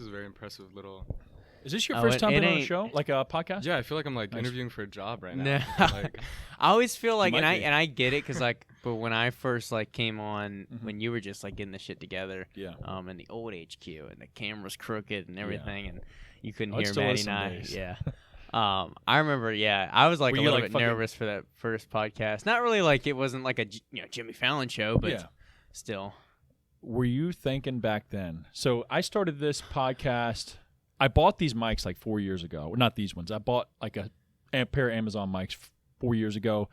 is a very impressive little. Is this your first time being on a show, like a podcast? Yeah, I feel like I'm like interviewing for a job right No. now. Like, I always feel like, and might be. I get it, cause like, but when I first like came on, Mhm. when you were just like getting the shit together, Yeah. in the old HQ, and the camera's crooked and everything, and you couldn't Oh, it hear still Maddie is and some I. days. Yeah. I remember. Yeah, I was like Were a you, little like, bit fucking- nervous for that first podcast. Not really like it wasn't like a Jimmy Fallon show, but Yeah. still. Were you thinking back then? So I started this podcast. I bought these mics like 4 years ago. Well, not these ones. I bought like a pair of Amazon mics 4 years ago.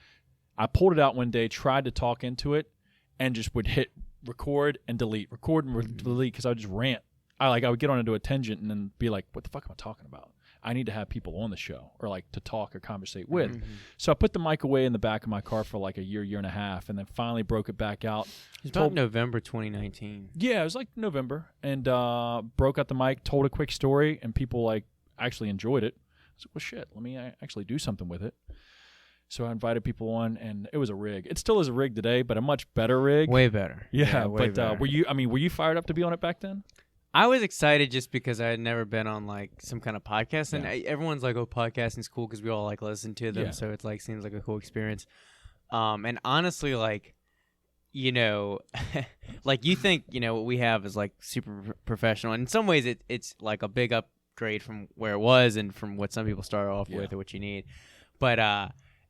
I pulled it out one day, tried to talk into it, and just would hit record and delete, delete, because I would just rant. I would get on into a tangent and then be like, "What the fuck am I talking about? I need to have people on the show or like to talk or conversate with." Mm-hmm. So I put the mic away in the back of my car for like a year and a half, and then finally broke it back out. It's about November 2019. Yeah, it was like November, and broke out the mic, told a quick story, and people like actually enjoyed it. I was like, well, shit, let me actually do something with it. So I invited people on, and it was a rig. It still is a rig today, but a much better rig. Way better. Yeah, way but better. were you fired up to be on it back then? I was excited just because I had never been on like some kind of podcast, and Yeah. everyone's like, "Oh, podcasting's cool," because we all like listen to them, Yeah. so it's like seems like a cool experience. And honestly, like, you know, like you think what we have is like super professional. And in some ways, it's like a big upgrade from where it was and from what some people start off with or what you need. But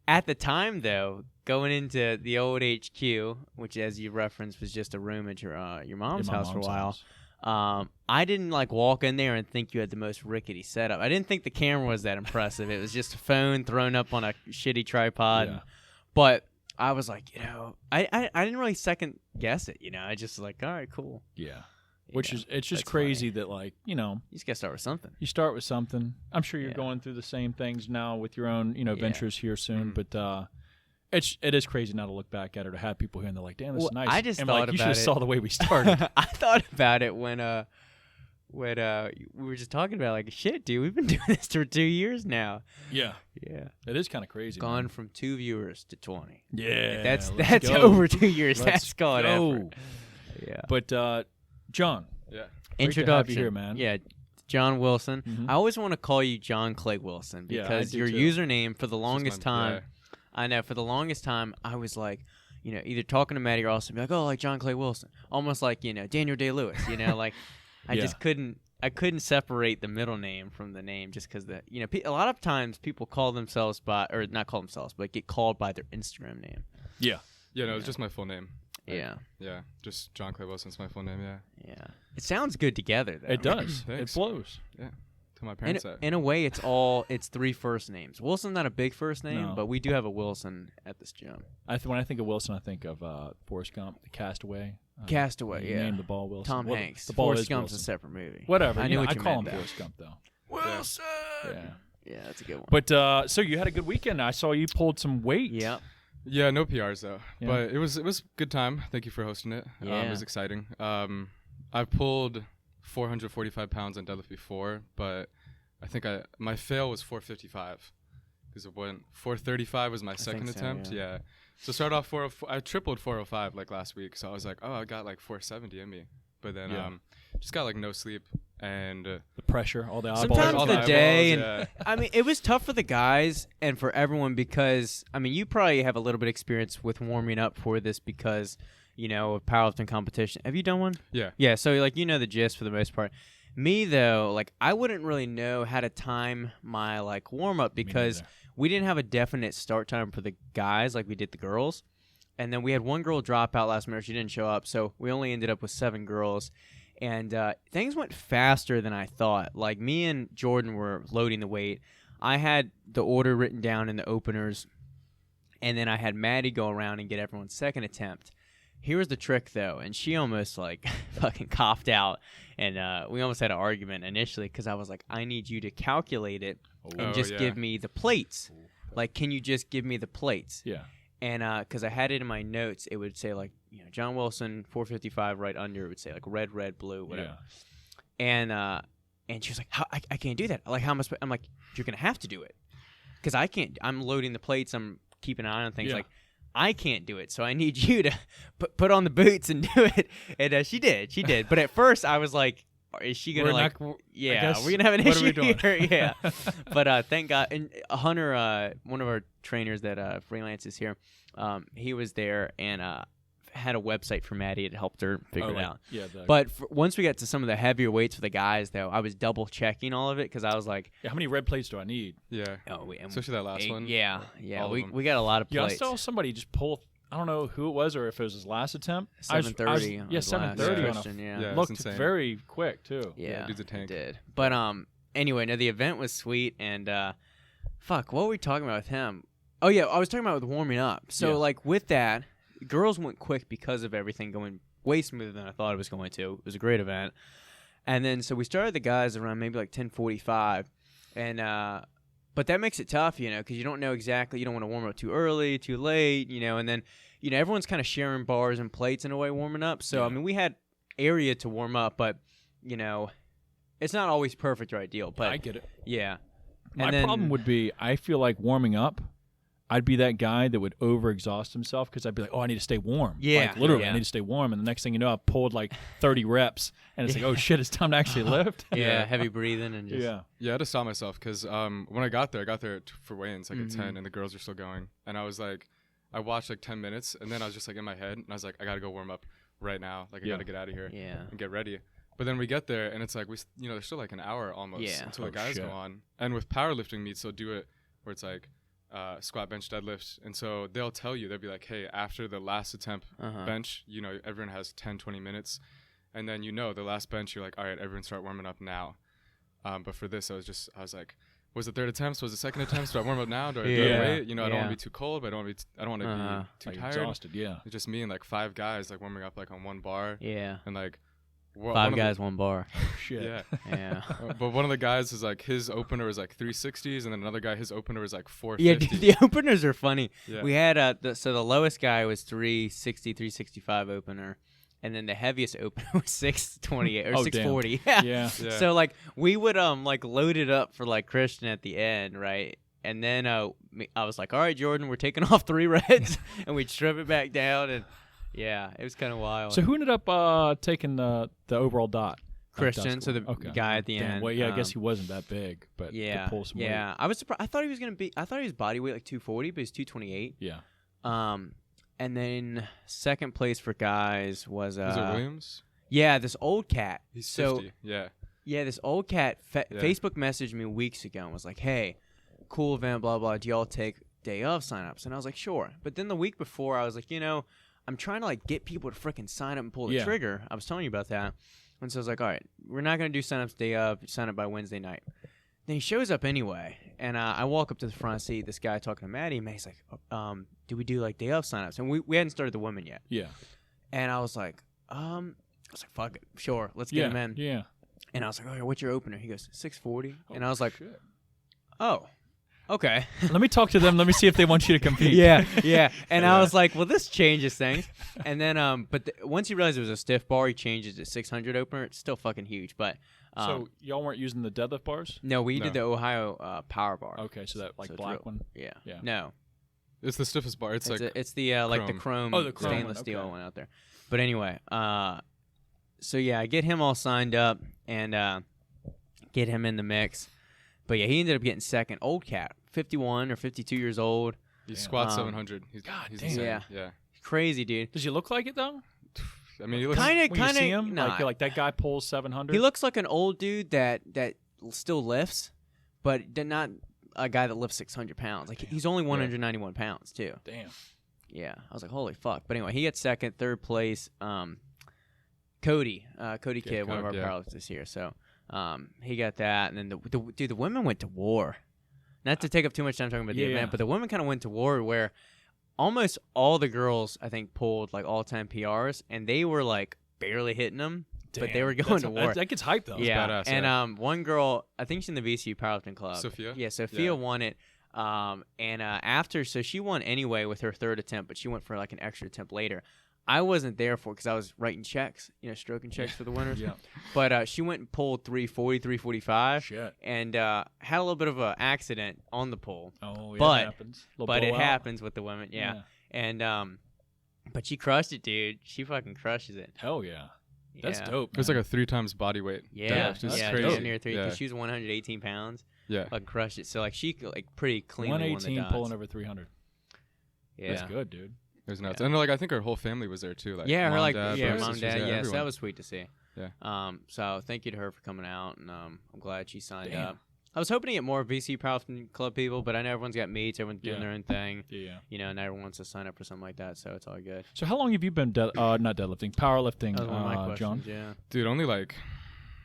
at the time, though, going into the old HQ, which as you referenced was just a room at your mom's house for a while. I didn't like walk in there and think you had the most rickety setup. I didn't think the camera was that impressive. It was just a phone thrown up on a shitty tripod. Yeah. But I was like, I didn't really second guess it. I just like, all right, cool. Yeah. Which Yeah, is it's just that's crazy that like You just gotta start with something. you start with something. I'm sure you're Yeah. going through the same things now with your own ventures here soon, Mhm. but. It is crazy now to look back at it or have people here and they're like, "Damn, this is Well, nice." I just and thought you should about have it. saw the way we started. I thought about it when we were just talking about like, shit, dude, we've been doing this for 2 years now. Yeah, Yeah, it is kind of crazy. gone man. from 2 viewers to 20. Yeah, That's let's go. over 2 years. Let's That's called go. effort. Yeah. But John, yeah. Introduction here, man. Yeah, John Wilson. Mhm. I always want to call you John Clay Wilson Yeah, I because do your too. username for the It's just longest my- time. yeah. I know for the longest time I was like, either talking to Maddie or also be like, oh, like John Clay Wilson, almost like Daniel Day-Lewis. Like I Yeah. just couldn't separate the middle name from the name just because a lot of times people call themselves or not call themselves, but get called by their Instagram name. Yeah, Yeah, no, it's just my full name. Yeah, Yeah, just John Clay Wilson's my full name. Yeah, yeah. It sounds good together though. it does. It Thanks. flows. to my parents. In a way, it's 3 first names. Wilson's not a big first name, No. but we do have a Wilson at this gym. When I think of Wilson, I think of Forrest Gump, the Castaway. Castaway, he yeah. named the ball Wilson. Tom Well, Hanks. The ball Forrest is Gump's Wilson. a separate movie. Whatever. I knew what I you call him meant, though. Forrest Gump though. Wilson. Yeah. Yeah, that's a good one. But so you had a good weekend. I saw you pulled some weight. Yeah. Yeah, no PRs though, Yeah. but it was good time. Thank you for hosting it. It Yeah. was exciting. I've pulled 445 pounds on deadlift before, but I think my fail was 455 because it went 435 was my second so, attempt. yeah. Yeah. So start off I tripled 405 like last week, so I was like, oh, I got like 470 in me, but then Yeah. just got like no sleep and The pressure, all the eyeballs. Sometimes all the eyeballs, day and yeah. I mean, it was tough for the guys and for everyone because you probably have a little bit of experience with warming up for this because of powerlifting competition. Have you done one? Yeah. Yeah, so like the gist for the most part. Me though, like I wouldn't really know how to time my like warm up because neither. we didn't have a definite start time for the guys like we did the girls. And then we had one girl drop out last minute. She didn't show up, so we only ended up with 7 girls. And things went faster than I thought. Like me and Jordan were loading the weight. I had the order written down in the openers, and then I had Maddie go around and get everyone's second attempt. Here was the trick, though, and she almost like fucking coughed out, and we almost had an argument initially because I was like, I need you to calculate it and Oh, just yeah. give me the plates. Like, can you just give me the plates? Yeah. And because I had it in my notes, it would say like, John Wilson, 455 right under. It would say like red, blue, whatever. Yeah. And she was like, I can't do that. Like, how am I I'm like, you're going to have to do it. Because I can't. I'm loading the plates. I'm keeping an eye on things. Yeah. Like, I can't do it. So I need you to put on the boots and do it. And she did. But at first, I was like, is she gonna We're like? not- Yeah, guess- we're gonna have an what are issue we doing? here. Yeah, but thank God. And Hunter, one of our trainers that freelances here, he was there and had a website for Maddie. It helped her figure it out. Yeah. But once we got to some of the heavier weights for the guys, though, I was double checking all of it because I was like, how many red plates do I need? Yeah. oh, Especially that last one. Yeah, All of we them. got a lot of Yeah, I plates. saw somebody just pull. I don't know who it was or if it was his last attempt. 7:30. Yeah, 7:30 on Christian, a yeah. Yeah. looked it's insane. very quick too. Yeah, dude's a it tank. did. But anyway, no, the event was sweet and fuck, what were we talking about with him? Oh yeah, I was talking about with warming up. So Yeah. like with that, girls went quick because of everything going way smoother than I thought it was going to. It was a great event. And then so we started the guys around maybe like 10:45, and but that makes it tough, you know, because you don't know exactly. You don't want to warm up too early, too late, you know, and then you know everyone's kind of sharing bars and plates in a way warming up. So I Yeah. mean, we had area to warm up, but you know, it's not always perfect or ideal. But I get it. yeah, My And then- problem would be I feel like warming up, I'd be that guy that would overexhaust himself because I'd be like, oh, I need to stay warm. Yeah, Like, literally, yeah. I need to stay warm. And the next thing you know, I've pulled like 30 reps, and it's like, oh, shit, it's time to actually lift. yeah, heavy breathing and just Yeah. Yeah, I had to stop myself because when I got there for weigh-ins like at Mm-hmm. 10, and the girls were still going, and I was like, I watched like 10 minutes, and then I was just like in my head, and I was like, I gotta go warm up right now, like I Yeah. gotta get out of here yeah. and get ready. But then we get there, and it's like you know, there's still like an hour almost Yeah. until Oh, the guys shit. go on. And with powerlifting meets, they'll do it where it's like squat, bench, deadlift, and so they'll tell you, they'll be like, hey, after the last attempt Uh-huh. bench, you know, everyone has 10, 20 minutes, and then you know the last bench, you're like, all right, everyone start warming up now. But for this, I was like, was the third attempt? Was the second attempt? Do I warm up now? Do I Yeah. wait? You know, I don't want Yeah. to be too cold, but I don't want to Uh-huh. be too Like tired. exhausted, yeah. It's just me and like 5 guys like warming up like on one bar, Yeah. and like 5 guys, 1 bar. Shit. Yeah. Yeah. But one of the guys is like his opener was like 360s, and then another guy his opener was like Yeah, 450. dude, the openers are funny. Yeah. We had so the lowest guy was 360, 365 opener, and then the heaviest opener was 628 or Oh, damn. 640. Yeah. Yeah. So like we would like load it up for like Christian at the end, right? And then I was like, all right, Jordan, we're taking off 3 reds, and we'd strip it back down, and yeah, it was kind of wild. So who ended up taking the overall dot? Christian, so the Okay. guy at the Damn, end. well, yeah, I guess he wasn't that big, but Yeah, could pull some weight. yeah. I was surprised. I thought he was gonna be. I thought he was body weight like 240, but he's 228. Yeah. And then second place for guys was Was it Williams? yeah, this old cat. He's so 50. Yeah. yeah, this old cat Yeah. Facebook messaged me weeks ago and was like, "Hey, cool event, blah blah. Do y'all take day of signups?" And I was like, "Sure." But then the week before, I was like, you know, I'm trying to like get people to freaking sign up and pull the Yeah. trigger. I was telling you about that, and so I was like, "All right, we're not gonna do signups day of. Sign up by Wednesday night." Then he shows up anyway, and I walk up to the front, I see this guy talking to Maddie, and Maddie's like, do we do like day of signups? And we hadn't started the women yet. Yeah. And I was like, fuck it, sure, let's get Yeah. him in. Yeah. And I was like, okay, what's your opener? He goes, 640. and I was like, shit. oh, okay. Let me talk to them. Let me see if they want you to compete. yeah. And I Yeah. was like, well, this changes things. And then, but once he realized it was a stiff bar, he changed it to 600 opener. It's still fucking huge, but So y'all weren't using the deadlift bars? no, we No. did the Ohio Power Bar. Okay, so that like So it's black real- one. Yeah. Yeah. No, It's the stiffest bar. It's like it's the like the chrome, Oh, the chrome stainless one, steel okay. one out there. But anyway, so yeah, I get him all signed up and get him in the mix. But yeah, he ended up getting second. Old cat, 51 or 52 years old. he Damn. squats Um, 700. He's God insane. damn. Yeah. Crazy dude. Does he look like it though? I mean, he looks. Kinda- When you see him, nah. like that guy pulls 700. He looks like an old dude that still lifts, but not a guy that lifts 600 pounds. Like he's only 191 pounds too. Damn. Yeah, I was like, holy fuck. But anyway, he gets second, third place. Cody Kidd, one of our yeah. powerlifters here. So he got that, and then the women went to war. Not to take up too much time talking about the Yeah, event, yeah. but the women kind of went to war where almost all the girls I think pulled like all-time PRs, and they were like barely hitting them, but they were going to war. That gets hyped though. Yeah, badass, and yeah. one girl, I think she's in the VCU powerlifting club. Sophia? Yeah, Sophia Yeah. won it. And after, so she won anyway with her third attempt, but she went for like an extra attempt later. I wasn't there for because I was writing checks, stroking checks for the winners. Yeah. But she went and pulled 340, 345, Shit. and had a little bit of an accident on the pull. Oh, yeah. But- it happens. Little But it blowout. happens with the women, yeah. And but she crushed it, dude. She fucking crushes it. Hell yeah. That's Yeah. dope. It was like a 3 times body weight. Yeah, deadlift. It's yeah, crazy. damn near 3 Yeah. because she was 118 pounds. Yeah. Like crushed it. So like she like pretty cleanly won the 118 dots. pulling over 300. Yeah. That's good, dude. It was nuts. Yeah. And like I think her whole family was there too. Like Yeah, her mom, like dad, yeah, brothers, mom, sisters, dad. yeah, Yeah, so everyone. that was sweet to see. Yeah. So thank you to her for coming out, and I'm glad she signed Damn. up. I was hoping to get more VC Powerlifting Club people, but I know everyone's got meets, everyone's doing Yeah. their own thing, Yeah. you know, and everyone wants to sign up for something like that, so it's all good. So how long have you been not deadlifting, powerlifting, That was one of my John? questions. Yeah. Dude, only like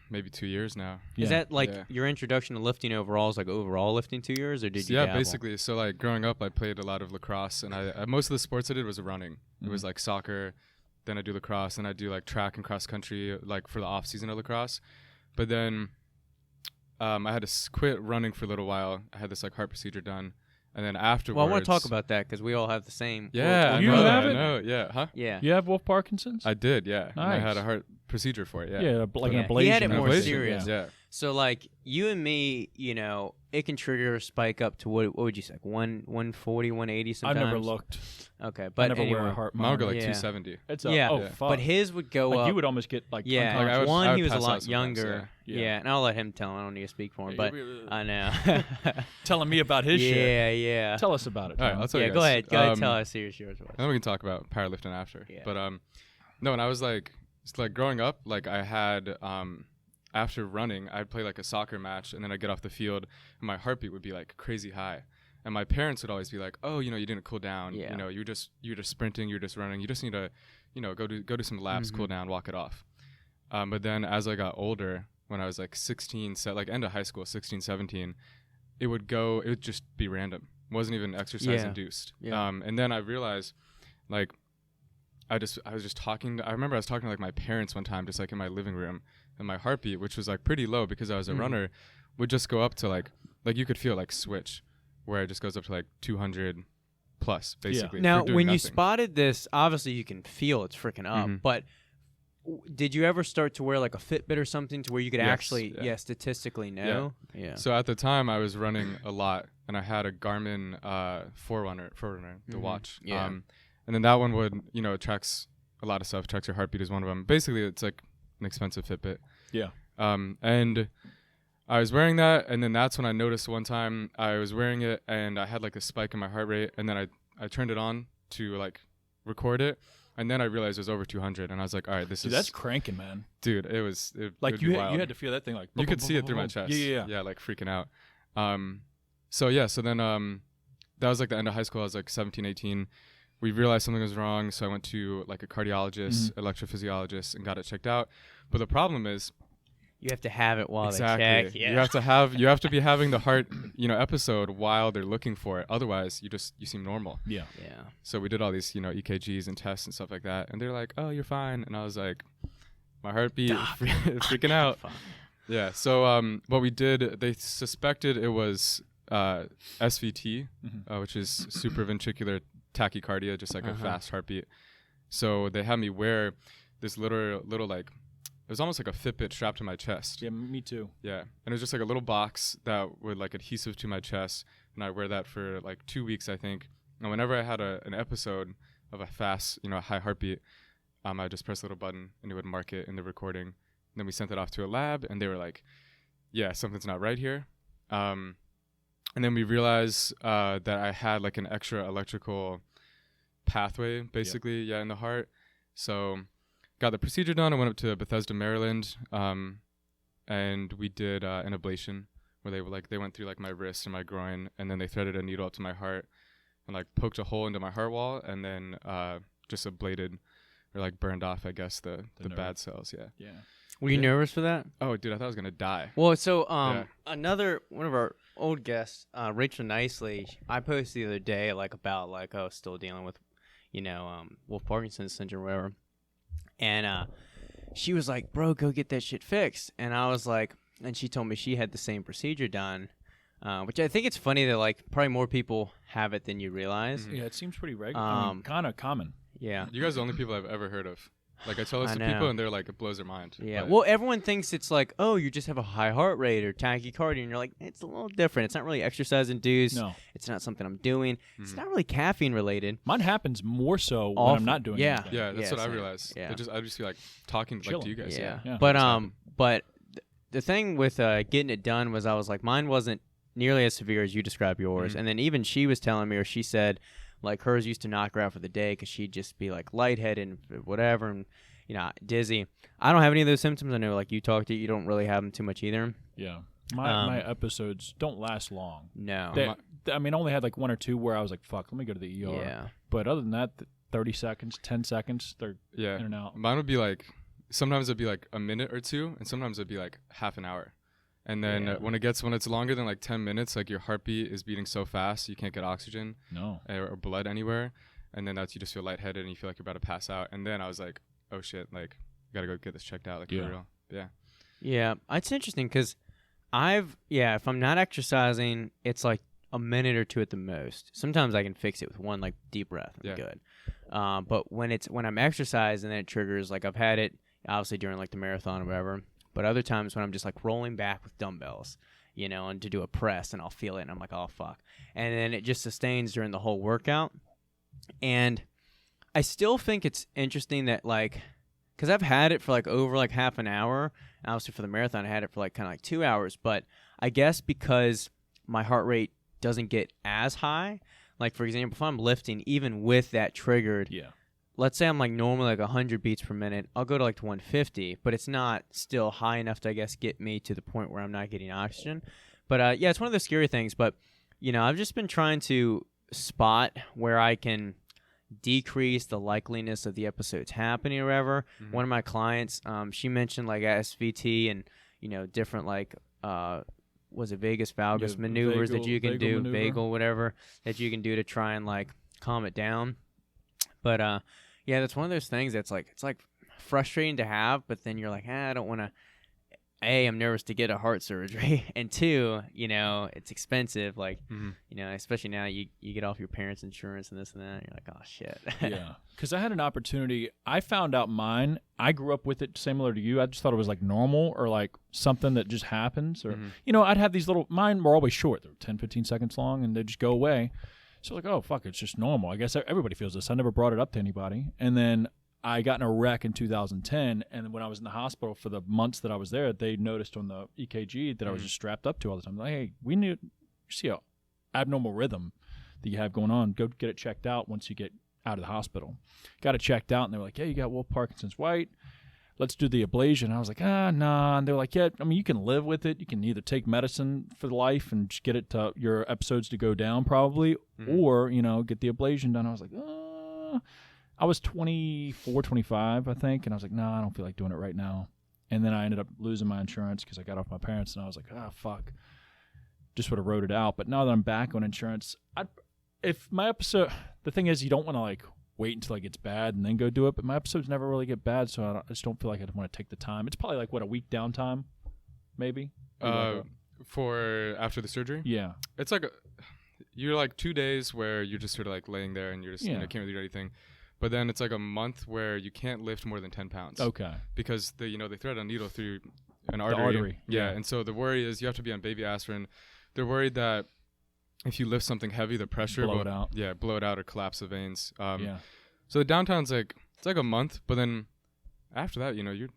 maybe 2 years now. Yeah. Is that like Yeah. your introduction to lifting overall? Is like overall lifting 2 years, or did you? Yeah, dabble? basically. So like growing up, I played a lot of lacrosse, and I most of the sports I did was running. It was Mhm. like soccer, then I do lacrosse, and I do like track and cross country, like for the off season of lacrosse. But then I had to quit running for a little while. I had this like heart procedure done, and then afterwards. Well, I want to talk about that because we all have the same. Yeah, You I know, have I it? know, yeah, huh? Yeah. You have Wolf Parkinson's? I did, yeah. And I had Nice. a heart procedure for it, yeah. yeah, like Yeah. an ablation. He had it An more ablation, serious. Yeah. So like you and me, you know, it can trigger a spike up to what would you say, like 140, 180 I've sometimes. never looked. Okay, I but never anyway. wear a heart Mine would go monitor. like Yeah. 270. It's Yeah. oh Yeah. fuck. But his would go like up. you would almost get like yeah, Like, I would- one I would he was a pass lot out sometimes, younger. yeah. Yeah, and I'll let him tell him. I don't need to speak for him, but I know. telling me about his shit. yeah, yeah. Tell us about it. All right, John. I'll tell Yeah, you go guys. ahead. Go ahead. Tell us serious yours was. And then we can talk about powerlifting after. Yeah. But no, and I was like, it's like growing up, like I had after running, I'd play like a soccer match, and then I'd get off the field, and my heartbeat would be like crazy high, and my parents would always be like, "Oh, you know, you didn't cool down. Yeah. You know, you're just sprinting, you're just running. You just need to, you know, go do some laps, cool down, walk it off." But then as I got older, when I was like 16, like end of high school, 16, 17, it would just be random. It wasn't even exercise Yeah. induced. Yeah. And then I realized, like, I was just talking. I remember I was talking to like my parents one time, just like in my living room, and my heartbeat, which was like pretty low because I was a runner, would just go up to like you could feel like switch, where it just goes up to like 200 plus basically. Now, for doing when you nothing. spotted this, obviously you can feel it's freaking up. Mhm. But did you ever start to wear like a Fitbit or something to where you could Yes, actually, yeah. statistically know? Yeah. So at the time, I was running a lot, and I had a Garmin Forerunner, the Mhm. watch. Yeah. And then that one would, you know, it tracks a lot of stuff. Tracks your heartbeat is one of them. Basically, it's like an expensive Fitbit. Yeah. And I was wearing that, and then that's when I noticed one time I was wearing it, and I had like a spike in my heart rate, and then I turned it on to like record it, and then I realized it was over 200, and I was like, all right, this Dude, is that's cranking, man. dude. It was Like it you would be had, you wild. had to feel that thing like You could see it through my chest. Yeah. like freaking out. So then that was like the end of high school. I was like 17, 18. We realized something was wrong, so I went to like a cardiologist, electrophysiologist, and got it checked out. But the problem is, You have to have it while exactly, they check. Yeah. you have to be having the heart, you know, episode while they're looking for it. Otherwise, you seem normal. Yeah. yeah. So we did all these, you know, EKGs and tests and stuff like that, and they're like, "Oh, you're fine," and I was like, "My heartbeat is freaking out." Yeah. So what we did, they suspected it was SVT, which is supraventricular tachycardia, just like a fast heartbeat. So they had me wear this little like, it was almost like a Fitbit strapped to my chest. Yeah, me too. Yeah. And it was just like a little box that would like adhesive to my chest, and I wear that for like 2 weeks, I think. And whenever I had an episode of a fast, you know, a high heartbeat, I just press a little button and it would mark it in the recording. And then we sent it off to a lab, and they were like, "Yeah, something's not right here." And then we realized that I had like an extra electrical pathway, basically, in the heart. So got the procedure done. I went up to Bethesda, Maryland, and we did an ablation where they went through like my wrist and my groin, and then they threaded a needle up to my heart and like poked a hole into my heart wall, and then just ablated or like burned off, I guess, the nerve. bad cells. Yeah. Yeah. Were you nervous for that? Oh, dude, I thought I was gonna die. Well, so Yeah. another one of our old guests, Rachel Nicely, I posted the other day like about like still dealing with, you know, Wolf Parkinson's syndrome or whatever, and she was like, "Bro, go get that shit fixed," and I was like, and she told me she had the same procedure done, which I think it's funny that like probably more people have it than you realize. Mhm. Yeah, it seems pretty regular. I mean, kind of common. Yeah. You guys are the only people I've ever heard of. Like I tell this I to know. people, and they're like, it blows their mind. Yeah. But- Well, everyone thinks it's like, oh, you just have a high heart rate or tachycardia, and you're like, it's a little different. It's not really exercise induced. No, It's not something I'm doing. It's Mhm. not really caffeine related. mine happens more so when Awful. I'm not doing Yeah. anything. yeah, that's what I same. realized. Yeah. I just feel like talking like to Chilling. you guys. Yeah. Yeah. But Exactly. but the thing with getting it done was I was like, mine wasn't nearly as severe as you described yours. Mhm. And then even she was telling me, or she said, like hers used to knock her out for the day because she'd just be like lightheaded and whatever, and dizzy. I don't have any of those symptoms. I know, like you talked to, you don't really have them too much either. Yeah. My Um, episodes don't last long. No. I mean, I only had like 1 or 2 where I was like, fuck, let me go to the ER. Yeah. But other than that, 30 seconds, 10 seconds, they're Yeah. in and out. Mine would be like, sometimes it'd be like a minute or two, and sometimes it'd be like half an hour. And then Yeah. when it's longer than like 10 minutes, like your heartbeat is beating so fast you can't get oxygen No. or blood anywhere, and then you just feel lightheaded and you feel like you're about to pass out. And then I was like, oh shit, like gotta go get this checked out, like Yeah. for real. Yeah. Yeah. It's interesting because if I'm not exercising, it's like a minute or two at the most. Sometimes I can fix it with one like deep breath. I'm Yeah. good. But when I'm exercising, then it triggers. Like I've had it obviously during like the marathon or whatever. But other times when I'm just like rolling back with dumbbells, and to do a press, and I'll feel it, and I'm like, oh fuck, and then it just sustains during the whole workout. And I still think it's interesting that like, because I've had it for like over like half an hour. Obviously for the marathon, I had it for like kind of like 2 hours. But I guess because my heart rate doesn't get as high, like for example, if I'm lifting, even with that triggered, Yeah. let's say I'm like normally like 100 beats per minute, I'll go to like 150, but it's not still high enough to, I guess, get me to the point where I'm not getting oxygen. But it's one of those scary things. But, I've just been trying to spot where I can decrease the likeliness of the episodes happening or whatever. Mhm. One of my clients, she mentioned like SVT and, different like, was it Vegas valgus Yeah, maneuvers that vagal- you can vagal do, maneuver. vagal, whatever, that you can do to try and like calm it down. But that's one of those things that's like, it's like frustrating to have, but then you're like, I don't want to. A, I'm nervous to get a heart surgery, and 2, it's expensive. Like, Mhm. especially now you get off your parents' insurance and this and that. And you're like, oh shit. Yeah. Because I had an opportunity. I found out mine. I grew up with it similar to you. I just thought it was like normal or like something that just happens. Or, Mhm. I'd have these little, mine were always short. They were 10, 15 seconds long and they'd just go away. So like, oh, fuck, it's just normal. I guess everybody feels this. I never brought it up to anybody. And then I got in a wreck in 2010. And when I was in the hospital for the months that I was there, they noticed on the EKG that I was Mhm. just strapped up to all the time. Like, hey, you see a abnormal rhythm that you have going on. Go get it checked out once you get out of the hospital. Got it checked out, and they were like, yeah, you got Wolff Parkinson's White. Let's do the ablation. I was like, nah. And they were like, yeah, I mean, you can live with it. You can either take medicine for life and just get it to your episodes to go down probably, Mhm. or, get the ablation done. I was like, I was 24, 25, I think, and I was like, I don't feel like doing it right now. And then I ended up losing my insurance because I got off my parents, and I was like, fuck. Just would have wrote it out. But now that I'm back on insurance, if my episode, the thing is, you don't want to like wait until it gets bad and then go do it. But my episodes never really get bad, so I just don't feel like I want to take the time. It's probably like a week downtime, maybe. For after the surgery, Yeah, it's like you're like 2 days where you're just sort of like laying there and you're just Yeah. can't really do anything. But then it's like a month where you can't lift more than 10 pounds. okay. Because they thread a needle through an The artery. artery, Yeah. yeah. And so the worry is you have to be on baby aspirin. They're worried that if you lift something heavy, the pressure Blow will it out. Yeah, blow it out or collapse the veins. Yeah, So the downtown's like it's like a month, but then after that, you're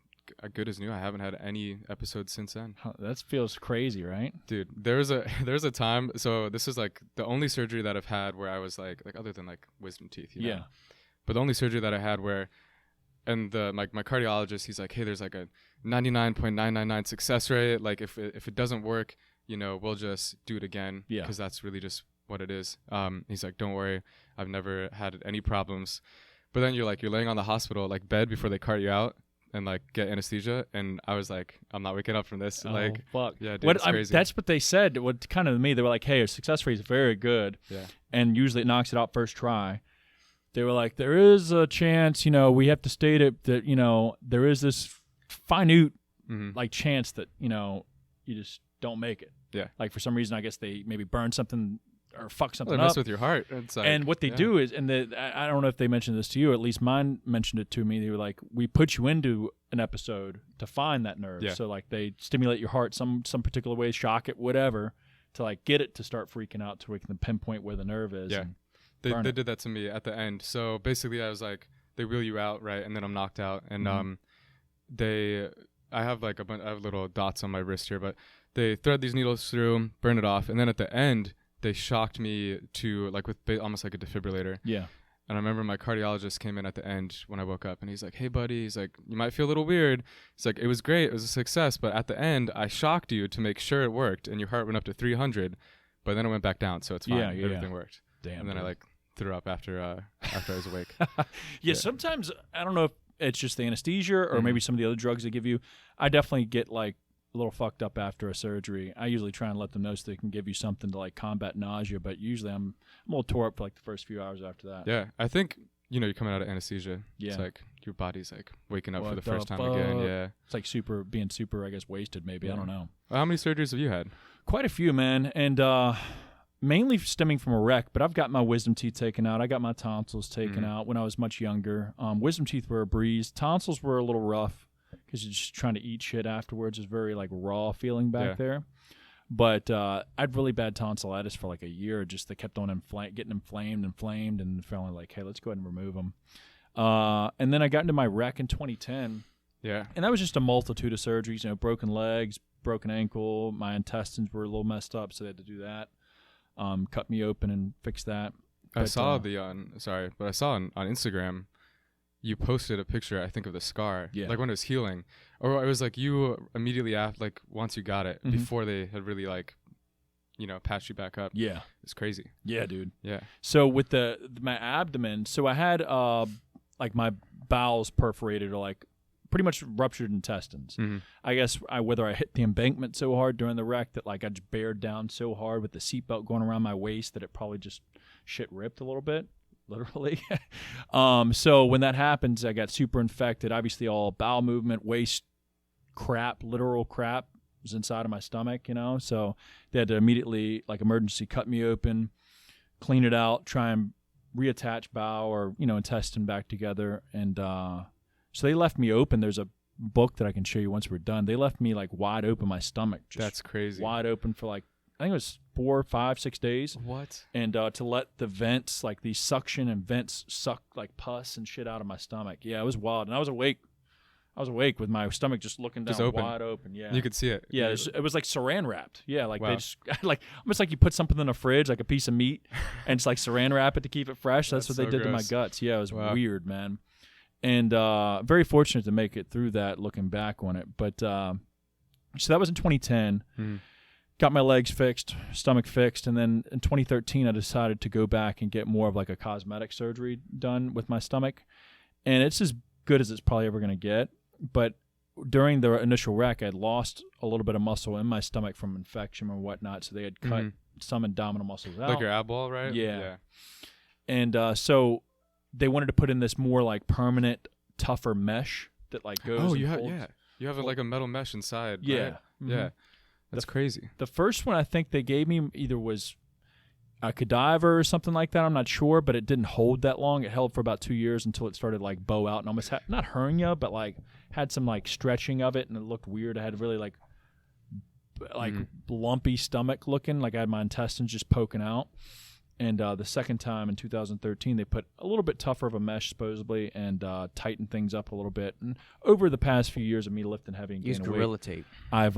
good as new. I haven't had any episodes since then. that feels crazy, right? Dude, there's a time. So this is like the only surgery that I've had where I was like other than like wisdom teeth. Yeah. But the only surgery that I had where, and my cardiologist, he's like, hey, there's like a 99.999 success rate. Like if it doesn't work, we'll just do it again. Yeah. Because that's really just what it is. He's like, don't worry, I've never had any problems. But then you're laying on the hospital like bed before they cart you out and like get anesthesia, and I was like, I'm not waking up from this. Like, fuck. yeah, dude, What it's crazy. that's what they said. What kind of me? They were like, "Hey, our success rate is very good, Yeah. and usually it knocks it out first try." They were like, "There is a chance, we have to state it that there is this finite Mm-hmm. like chance that you just don't make it." Yeah. Like for some reason, I guess they maybe burned something or fuck Well, something they mess up. with your heart. It's like, And what they yeah. do is, and I don't know if they mentioned this to you, at least mine mentioned it to me. They were like, we put you into an episode to find that nerve. Yeah. So like they stimulate your heart some particular way, shock it, whatever, to like get it to start freaking out to we can pinpoint where the nerve is. Yeah. and They burn it. did that to me at the end. So basically, I was like, they wheel you out, right, and then I'm knocked out, and I have like I have little dots on my wrist here, but they thread these needles through, burn it off, and then at the end, they shocked me to like with almost like a defibrillator. Yeah. And I remember my cardiologist came in at the end when I woke up, and he's like, "Hey, buddy," he's like, "You might feel a little weird." He's like, "It was great, it was a success, but at the end, I shocked you to make sure it worked, and your heart went up to 300, but then it went back down, so it's fine. Yeah, yeah, Everything worked." Damn. And then I dude. like threw up after I was awake. Yeah, sometimes I don't know if it's just the anesthesia or maybe some of the other drugs they give you. I definitely get like a little fucked up after a surgery. I usually try and let them know so they can give you something to like combat nausea, but usually I'm a little tore up for like the first few hours after that. Yeah, I think you're coming out of anesthesia. Yeah. It's like your body's like waking up for What the the first time again. fuck? Yeah. It's like being super, I guess, wasted maybe. I Yeah. don't know. How many surgeries have you had? Quite a few, man, and mainly stemming from a wreck. But I've got my wisdom teeth taken out. I got my tonsils taken out when I was much younger. Wisdom teeth were a breeze. Tonsils were a little rough because you're just trying to eat shit afterwards. It's very like raw feeling back there. But I had really bad tonsillitis for like a year. Just they kept on getting inflamed, and feeling like, hey, let's go ahead and remove them. And then I got into my wreck in 2010. Yeah. And that was just a multitude of surgeries, broken legs, broken ankle. My intestines were a little messed up, so they had to do that. Cut me open and fix that. I But, saw I saw on Instagram, you posted a picture, I think, of the scar. Yeah. Like when it was healing. Or it was like you immediately after, like once you got it, before they had really like, patched you back up. Yeah. It's crazy. Yeah, dude. Yeah. So with my abdomen, so I had like my bowels perforated or like pretty much ruptured intestines. Mhm. I guess whether I hit the embankment so hard during the wreck that like I just bared down so hard with the seatbelt going around my waist that it probably just shit ripped a little bit, literally. So when that happens, I got super infected. Obviously, all bowel movement, waste crap, literal crap was inside of my stomach, So they had to immediately like emergency cut me open, clean it out, try and reattach bowel or intestine back together, and so they left me open. There's a book that I can show you once we're done. They left me like wide open, my stomach just That's crazy. wide open for like I think it was 4, 5, 6 days, What? and to let the vents like these suction and vents suck like pus and shit out of my stomach. Yeah, it was wild, and I was awake. with my stomach just looking down Just open. wide open. Yeah, You could see it. yeah, it was like saran wrapped. Yeah, like Wow. they just like almost like you put something in a fridge, like a piece of meat, and it's like saran wrap it to keep it fresh. That's what That's they so did to my gross. guts. Yeah, it was Wow. weird, man. And very fortunate to make it through that. Looking back on it, but so that was in 2010. Mhm. Got my legs fixed, stomach fixed, and then in 2013 I decided to go back and get more of like a cosmetic surgery done with my stomach, and it's as good as it's probably ever going to get. But during the initial wreck, I had lost a little bit of muscle in my stomach from infection and whatnot, so they had cut some abdominal muscles out. Like your ab wall, right? Yeah. And so they wanted to put in this more like permanent, tougher mesh that like goes. Oh, and you have folds. You have like a metal mesh inside. Yeah. Right? Mhm. Yeah. That's crazy. The first one I think they gave me either was a cadaver or something like that. I'm not sure, but it didn't hold that long. It held for about 2 years until it started like bow out and almost had, not hernia, but like had some like stretching of it, and it looked weird. I had really like lumpy stomach looking, like I had my intestines just poking out. And the second time in 2013, they put a little bit tougher of a mesh supposedly and tightened things up a little bit. And over the past few years of me lifting heavy and Use gaining weight, Gorilla Tape. I've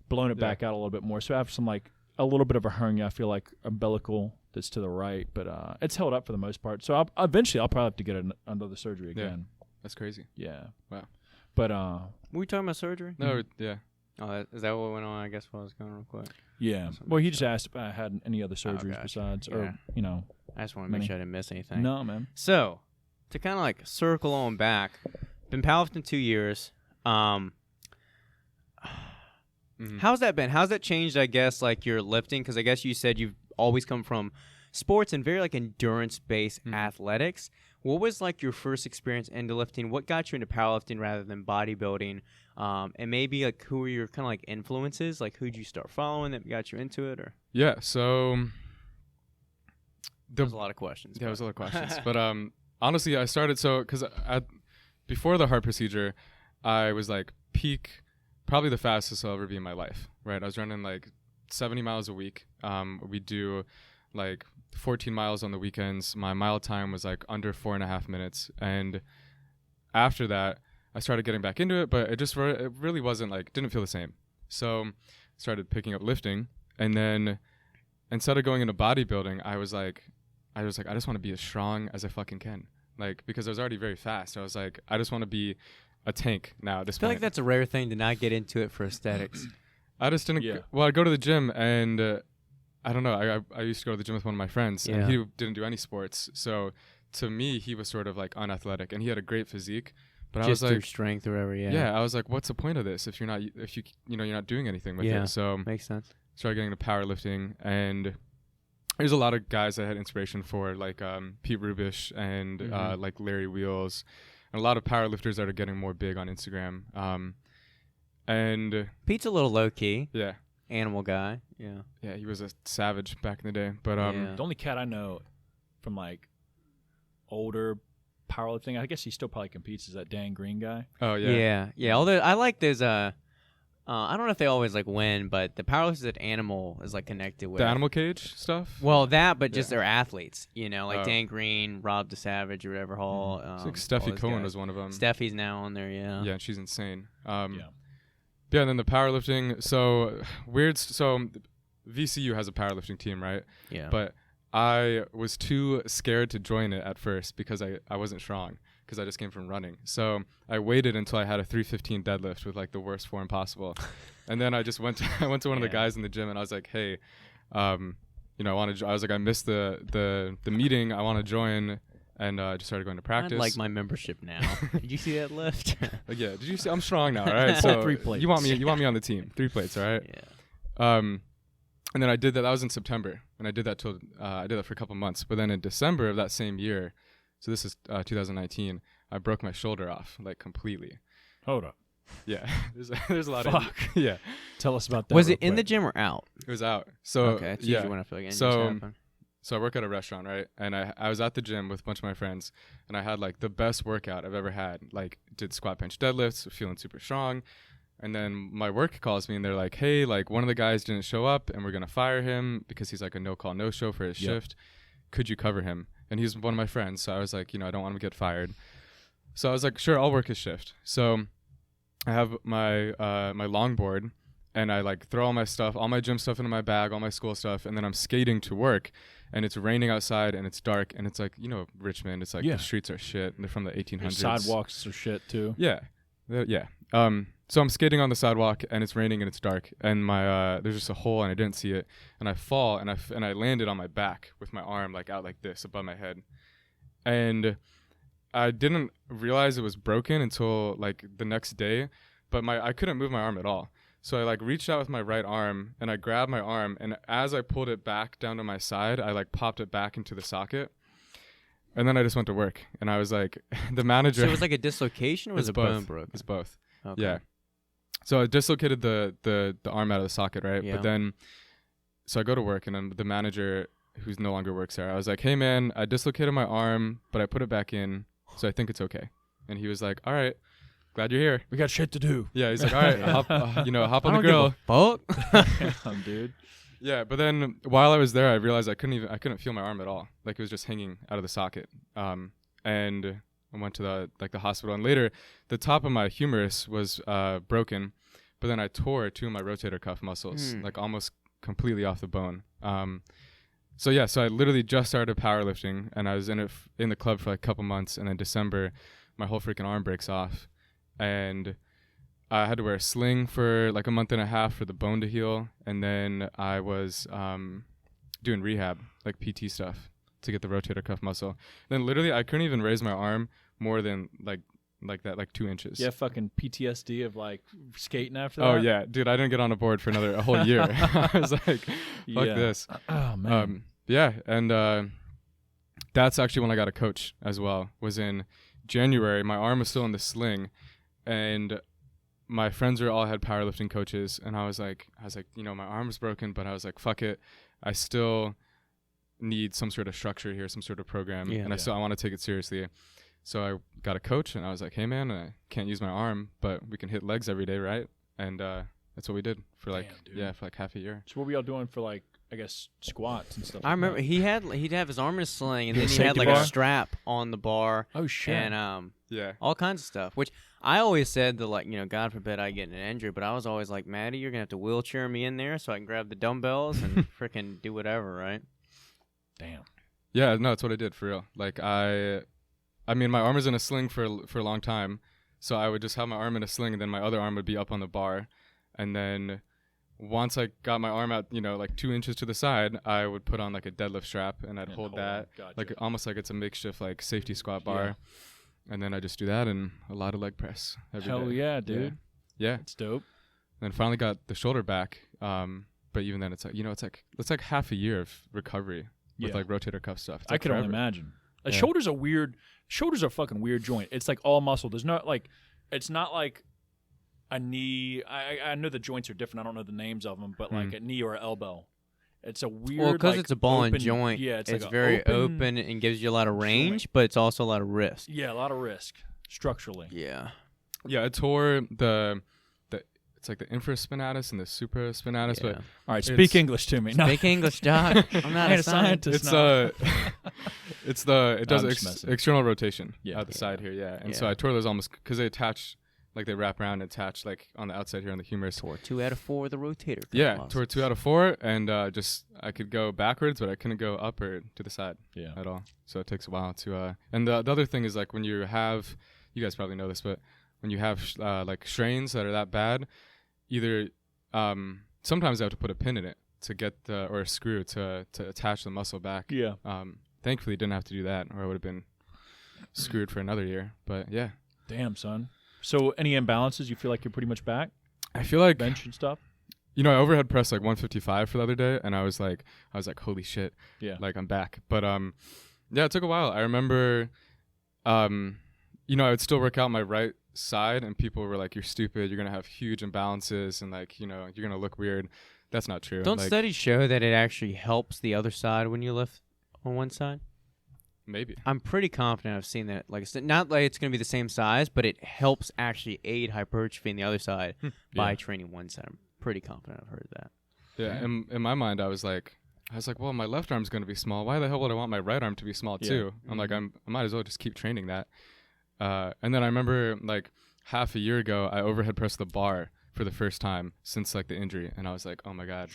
blown it back out a little bit more. So I have some like a little bit of a hernia. I feel like umbilical that's to the right, but it's held up for the most part. So eventually I'll probably have to get another surgery again. That's crazy. Yeah. Wow. But Were we talking about surgery? No, yeah. Oh, is that what went on? I guess while I was going real quick. yeah. Something Well, he like just that. asked if I had any other surgeries gotcha. besides, Yeah. or I just want to make Many. sure I didn't miss anything. no, man. So, to kind of like circle on back, been powerlifting 2 years. Mhm. How's that been? How's that changed, I guess, like your lifting? Because I guess you said you've always come from sports and very like endurance-based athletics. What was like your first experience into lifting? What got you into powerlifting rather than bodybuilding? And maybe like who were your kind of like influences? Like who'd you start following that got you into it? Or Yeah. So There's a lot of questions. Yeah, it was a lot of questions. But honestly, I started because before the heart procedure, I was like peak, probably the fastest I'll ever be in my life. Right, I was running like 70 miles a week. We do like 14 miles on the weekends. My mile time was like under 4.5 minutes, and after that, I started getting back into it, but it really wasn't like didn't feel the same. So started picking up lifting, and then instead of going into bodybuilding, I was like, I just want to be as strong as I fucking can. Like, because I was already very fast. I was like, I just want to be a tank now at this I feel point. like that's a rare thing to not get into it for aesthetics. I just didn't. Yeah. Well, I'd go to the gym, and I don't know. I used to go to the gym with one of my friends, and he didn't do any sports. So to me, he was sort of like unathletic, and he had a great physique. But Just I was through like, strength or whatever. yeah, I was like, what's the point of this if you're not doing anything with it? So Makes sense. started getting into powerlifting, and there's a lot of guys I had inspiration for, like Pete Rubish and like Larry Wheels, and a lot of powerlifters that are getting more big on Instagram. And Pete's a little low key, yeah, animal guy. Yeah. he was a savage back in the day. But Yeah. The only cat I know from like older powerlifting, I guess he still probably competes, is that Dan Green guy. oh yeah, Yeah. Although I like those. I don't know if they always like win, but the powerlifters that Animal is like connected with the animal cage stuff. Well, that, but just Yeah. their athletes. Like Oh. Dan Green, Rob DeSavage, or whatever. Hall. It's like all Steffi those Cohen guys. was one of them. Steffi's now on there. Yeah. Yeah, and she's insane. Yeah. Yeah, and then the powerlifting. So weird. So VCU has a powerlifting team, right? Yeah. But I was too scared to join it at first because I wasn't strong, because I just came from running. So I waited until I had a 315 deadlift with like the worst form possible, and then I just went to one of the guys in the gym, and I was like, hey, I want to. I was like, I missed the meeting. I want to join. And just started going to practice. I'd like my membership now. Did you see that lift? Yeah. Did you see? I'm strong now. All right. So 3 plates. You want me on the team? 3 plates. All right. Yeah. And then I did that. That was in September, and I did that till I did that for a couple months. But then in December of that same year, so this is 2019, I broke my shoulder off like completely. Hold up. Yeah. there's a lot of Fuck. yeah. Tell us about that. Was real it in the quick. gym or out? It was out. So Okay. It's yeah. usually when I feel like injuries So, happen. So I work at a restaurant, right? And I was at the gym with a bunch of my friends, and I had like the best workout I've ever had. Like did squat, bench, deadlifts, feeling super strong. And then my work calls me, and they're like, hey, like one of the guys didn't show up, and we're going to fire him because he's like a no-call, no-show for his shift. Could you cover him? And he's one of my friends. So I was like, I don't want him to get fired. So I was like, sure, I'll work his shift. So I have my my longboard, and I like throw all my stuff, all my gym stuff into my bag, all my school stuff, and then I'm skating to work. And it's raining outside, and it's dark, and it's like, Richmond, it's like the streets are shit, and they're from the 1800s. Sidewalks are shit too. Yeah. Yeah. So I'm skating on the sidewalk, and it's raining, and it's dark, and my there's just a hole, and I didn't see it, and I fall, and I landed on my back with my arm like out like this above my head, and I didn't realize it was broken until like the next day, but I couldn't move my arm at all. So I like reached out with my right arm, and I grabbed my arm, and as I pulled it back down to my side, I like popped it back into the socket. And then I just went to work, and I was like, the manager. So it was like a dislocation, or was It's it bone both. broken? It's both. Okay. Yeah. So I dislocated the arm out of the socket, right? Yeah. But then, so I go to work, and then the manager, who's no longer works there, I was like, hey man, I dislocated my arm, but I put it back in, so I think it's okay. And he was like, all right, glad you're here. We got shit to do. Yeah, he's like, all right, hop on the I grill. don't give a fuck. Damn, dude. Yeah, but then while I was there, I realized I couldn't feel my arm at all. Like it was just hanging out of the socket. And I went to the hospital, and later the top of my humerus was broken, but then I tore 2 of my rotator cuff muscles, like almost completely off the bone. So I literally just started powerlifting, and I was in the club for like a couple months, and then December, my whole freaking arm breaks off, and I had to wear a sling for like a month and a half for the bone to heal, and then I was doing rehab, like PT stuff, to get the rotator cuff muscle. Then literally I couldn't even raise my arm more than like 2 inches. Yeah, fucking PTSD of like skating after that. Oh yeah, dude, I didn't get on a board for a whole year. I was like, fuck this. Oh man. Yeah, and that's actually when I got a coach as well. Was in January. My arm was still in the sling, and my friends all had powerlifting coaches, and I was like, my arm was broken, but I was like, fuck it. I still need some sort of structure here, some sort of program, Yeah. and I want to take it seriously. So I got a coach, and I was like, "Hey, man, I can't use my arm, but we can hit legs every day, right?" And that's what we did for like for like half a year. So what were y'all doing for like, I guess, squats and stuff? I remember he'd have his arm in a sling, and then he Safety had like bar? a strap on the bar. Oh shit. And Yeah. all kinds of stuff. Which I always said that, like, God forbid I get an injury, but I was always like, Maddie, you're gonna have to wheelchair me in there so I can grab the dumbbells and freaking do whatever, right? Damn. Yeah, no, that's what I did for real. Like I mean, my arm was in a sling for a long time, so I would just have my arm in a sling, and then my other arm would be up on the bar, and then once I got my arm out, like 2 inches to the side, I would put on like a deadlift strap, and I'd hold that, Gotcha. like almost like it's a makeshift like safety squat bar, and then I just do that and a lot of leg press every day. Hell yeah, dude. Yeah. It's dope. Then finally got the shoulder back, but even then it's like it's like half a year of recovery with like rotator cuff stuff. It's I like can only forever. imagine. Yeah. Shoulders are a fucking weird joint. It's like all muscle. There's not like, it's not like a knee. I know the joints are different. I don't know the names of them, but like a knee or an elbow. It's a weird. Well, because like, it's a ball and open- joint. Yeah, it's like a very open and gives you a lot of range, but it's also a lot of risk. Yeah, a lot of risk structurally. Yeah. Yeah, I tore the it's like the infraspinatus and the supraspinatus, Yeah. but All right, speak It's- English to me. No. Speak English, Doc. I'm not I a ain't a scientist. scientist. it does I'm just messing. external rotation Yeah. out the side here, and so Yeah. I tore those almost because they attach, like they wrap around and attach like on the outside here on the humerus. Tore 2 out of 4 of the rotator. Yeah, muscles. tore 2 out of 4, and just I could go backwards, but I couldn't go up or to the side Yeah. at all. So it takes a while to. And the other thing is like when you have, you guys probably know this, but when you have like strains that are that bad, either sometimes I have to put a pin in it to get or a screw to attach the muscle back. Yeah. Thankfully, didn't have to do that, or I would have been screwed for another year. But yeah, Damn, son. So any imbalances? You feel like you're pretty much back? I feel like Bench and stuff? I overhead pressed like 155 for the other day, and I was like, holy shit, Yeah. like I'm back. But yeah, it took a while. I remember, I would still work out my right side, and people were like, "You're stupid. You're gonna have huge imbalances, and like, you're gonna look weird." That's not true. Don't like, studies show that it actually helps the other side when you lift on one side? maybe. I'm pretty confident I've seen that. Like, it's not like it's going to be the same size, but it helps actually aid hypertrophy on the other side by training one side. I'm pretty confident I've heard that. Yeah. In my mind, I was like, well, my left arm's gonna be small. Why the hell would I want my right arm to be small too? I'm like, I might as well just keep training that. And then I remember like half a year ago, I overhead pressed the bar for the first time since like the injury, and I was like, oh my god,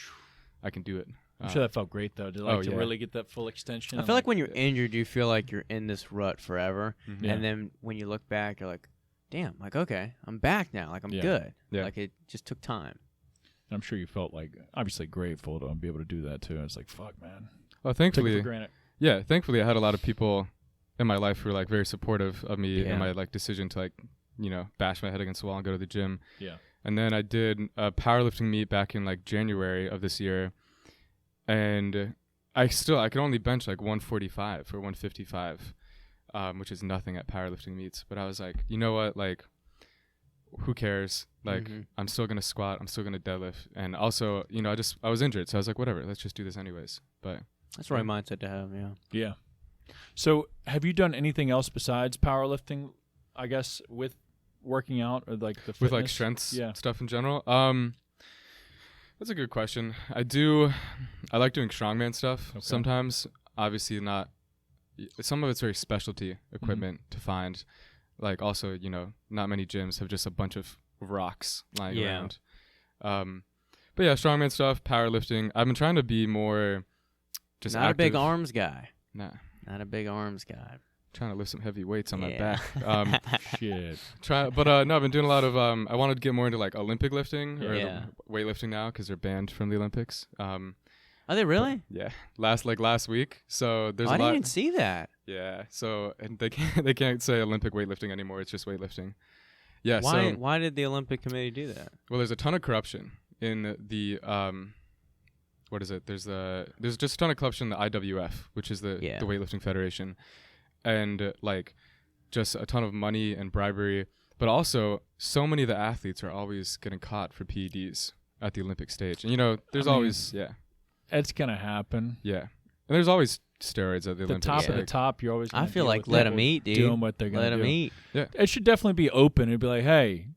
I can do it. I'm sure that felt great though. To yeah. really get that full extension. I feel like when you're injured, you feel like you're in this rut forever. Mhm. Yeah. And then when you look back, you're like, damn, like, okay, I'm back now. Like, I'm Yeah. good. Yeah. Like, it just took time. I'm sure you felt like obviously grateful to be able to do that too. It's like fuck, man. Well, Took it thankfully, for granted. yeah, thankfully I had a lot of people in my life who were like very supportive of me Yeah. in my like decision to like, bash my head against the wall and go to the gym. Yeah. And then I did a powerlifting meet back in like January of this year, and I could only bench like 145 or 155, which is nothing at powerlifting meets. But I was like, you know what, like, who cares? Like, I'm still gonna squat, I'm still gonna deadlift, and also, I was injured, so I was like, whatever, let's just do this anyways. But That's the right mindset to have, yeah. Yeah. So have you done anything else besides powerlifting, I guess, with working out or like the fitness? with like strengths Yeah. stuff in general, that's a good question. I like doing strongman stuff sometimes. Obviously not. Some of it's very specialty equipment to find. Like also, not many gyms have just a bunch of rocks lying around. But yeah, strongman stuff, powerlifting. I've been trying to be more just Not active. a big arms guy. Nah, Not a big arms guy. trying to lift some heavy weights on my Yeah. back. Shit. No, I've been doing a lot of. I wanted to get more into like Olympic lifting or Yeah. the weightlifting now because they're banned from the Olympics. Are they really? Yeah, last week. So there's I a lot. didn't see that. Yeah, so and they can't say Olympic weightlifting anymore. It's just weightlifting. Yeah. Why did the Olympic Committee do that? Well, there's a ton of corruption in the what is it? There's just a ton of corruption in the IWF, which is the weightlifting federation, and like just a ton of money and bribery. But also, so many of the athletes are always getting caught for PEDs at the Olympic stage, and there's always It's gonna happen. yeah. And there's always steroids at the The Olympics. top of the like- top, you're always. I gonna feel deal like with let people them eat, dude. doing what they're gonna Let do. them eat. It should definitely be open. It'd be like, hey,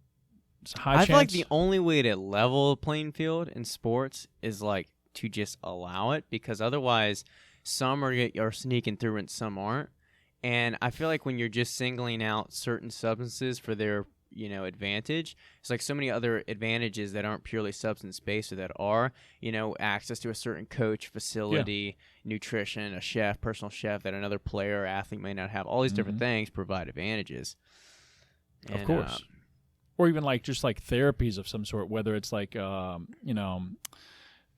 it's a high I chance. feel like the only way to level a playing field in sports is like to just allow it, because otherwise some are sneaking through and some aren't. And I feel like when you're just singling out certain substances for their advantage, it's like so many other advantages that aren't purely substance based, or that are access to a certain coach, facility, nutrition, a chef, personal chef that another player or athlete may not have. All these different things provide advantages. Of And, course. Or even like just like therapies of some sort, whether it's like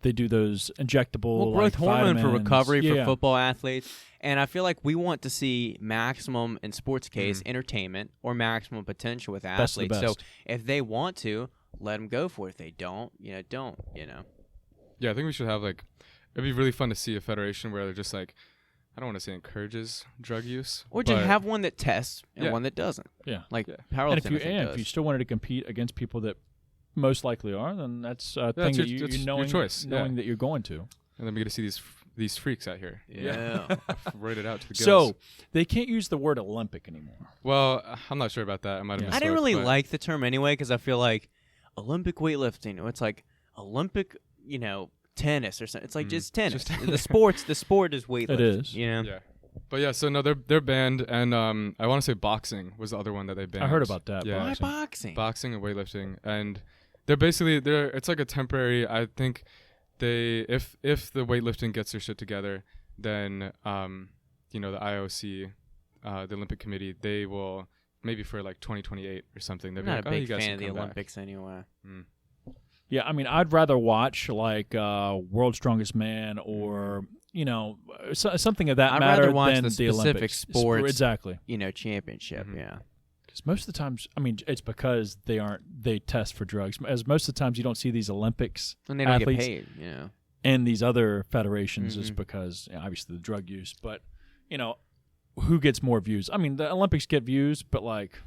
they do those injectable growth like, hormone for vitamins. recovery Yeah. for football athletes. And I feel like we want to see maximum, in sports case, entertainment or maximum potential with Best of the athletes. So best. if they want to, let them go for it. If they don't, don't. Yeah, I think we should have like, it'd be really fun to see a federation where they're just like, I don't want to say encourages drug use, Or just but- have one that tests and Yeah. one that doesn't. Yeah. Like Yeah. powerlifting. And if you I think, if does. you still wanted to compete against people that most likely are, then that's a thing it's that your- it's you your knowing, choice, yeah. knowing that you're going to. and then we get to see these freaks out here. Yeah. Write it out to the gills. So they can't use the word Olympic anymore. Well, I'm not sure about that. I might have Yeah. missed I didn't it, really but- like the term anyway, because I feel like Olympic weightlifting, it's like Olympic, tennis or something. It's like just tennis. Just- the sport is weightlifting. It is. Yeah. But yeah, so no, they're banned, and I want to say boxing was the other one that they banned. I heard about that. Yeah. Why boxing. boxing? Boxing and weightlifting, and it's like a temporary. I think if the weightlifting gets their shit together, then the IOC, the Olympic Committee, they will maybe for like 2028 or something. They'll I'm be not like, a oh, you big guys fan can of the come back." Olympics anyway. Yeah, I mean, I'd rather watch like World's Strongest Man or something of that I'd matter rather watch than the specific Olympics. sports. Exactly. Championship. Mhm. Yeah. Because most of the times, I mean, it's because they test for drugs. As most of the times, you don't see these Olympics And they don't athletes get paid. Yeah. and these other federations is Mhm. because obviously the drug use. But who gets more views? I mean, the Olympics get views, but like,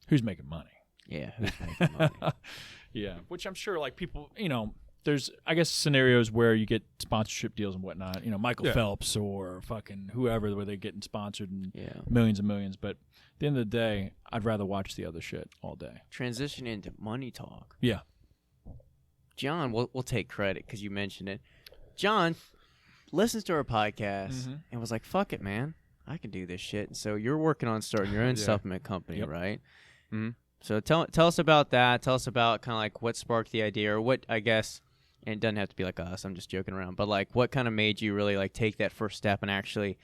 who's making money? Yeah. Who's making money? Yeah, which I'm sure like people, there's I guess scenarios where you get sponsorship deals and whatnot. Michael Yeah. Phelps or fucking whoever, where they're getting sponsored and Yeah. millions and millions. But at the end of the day, I'd rather watch the other shit all day. Transition into money talk. Yeah. John, we'll take credit because you mentioned it. John listens to our podcast Mhm. and was like, "Fuck it, man, I can do this shit." So you're working on starting your own Yeah. supplement company, Yep. right? Mhm. So tell us about that. Tell us about kind of like what sparked the idea, or what I guess. And it doesn't have to be like us. I'm just joking around. But like, what kind of made you really like take that first step and actually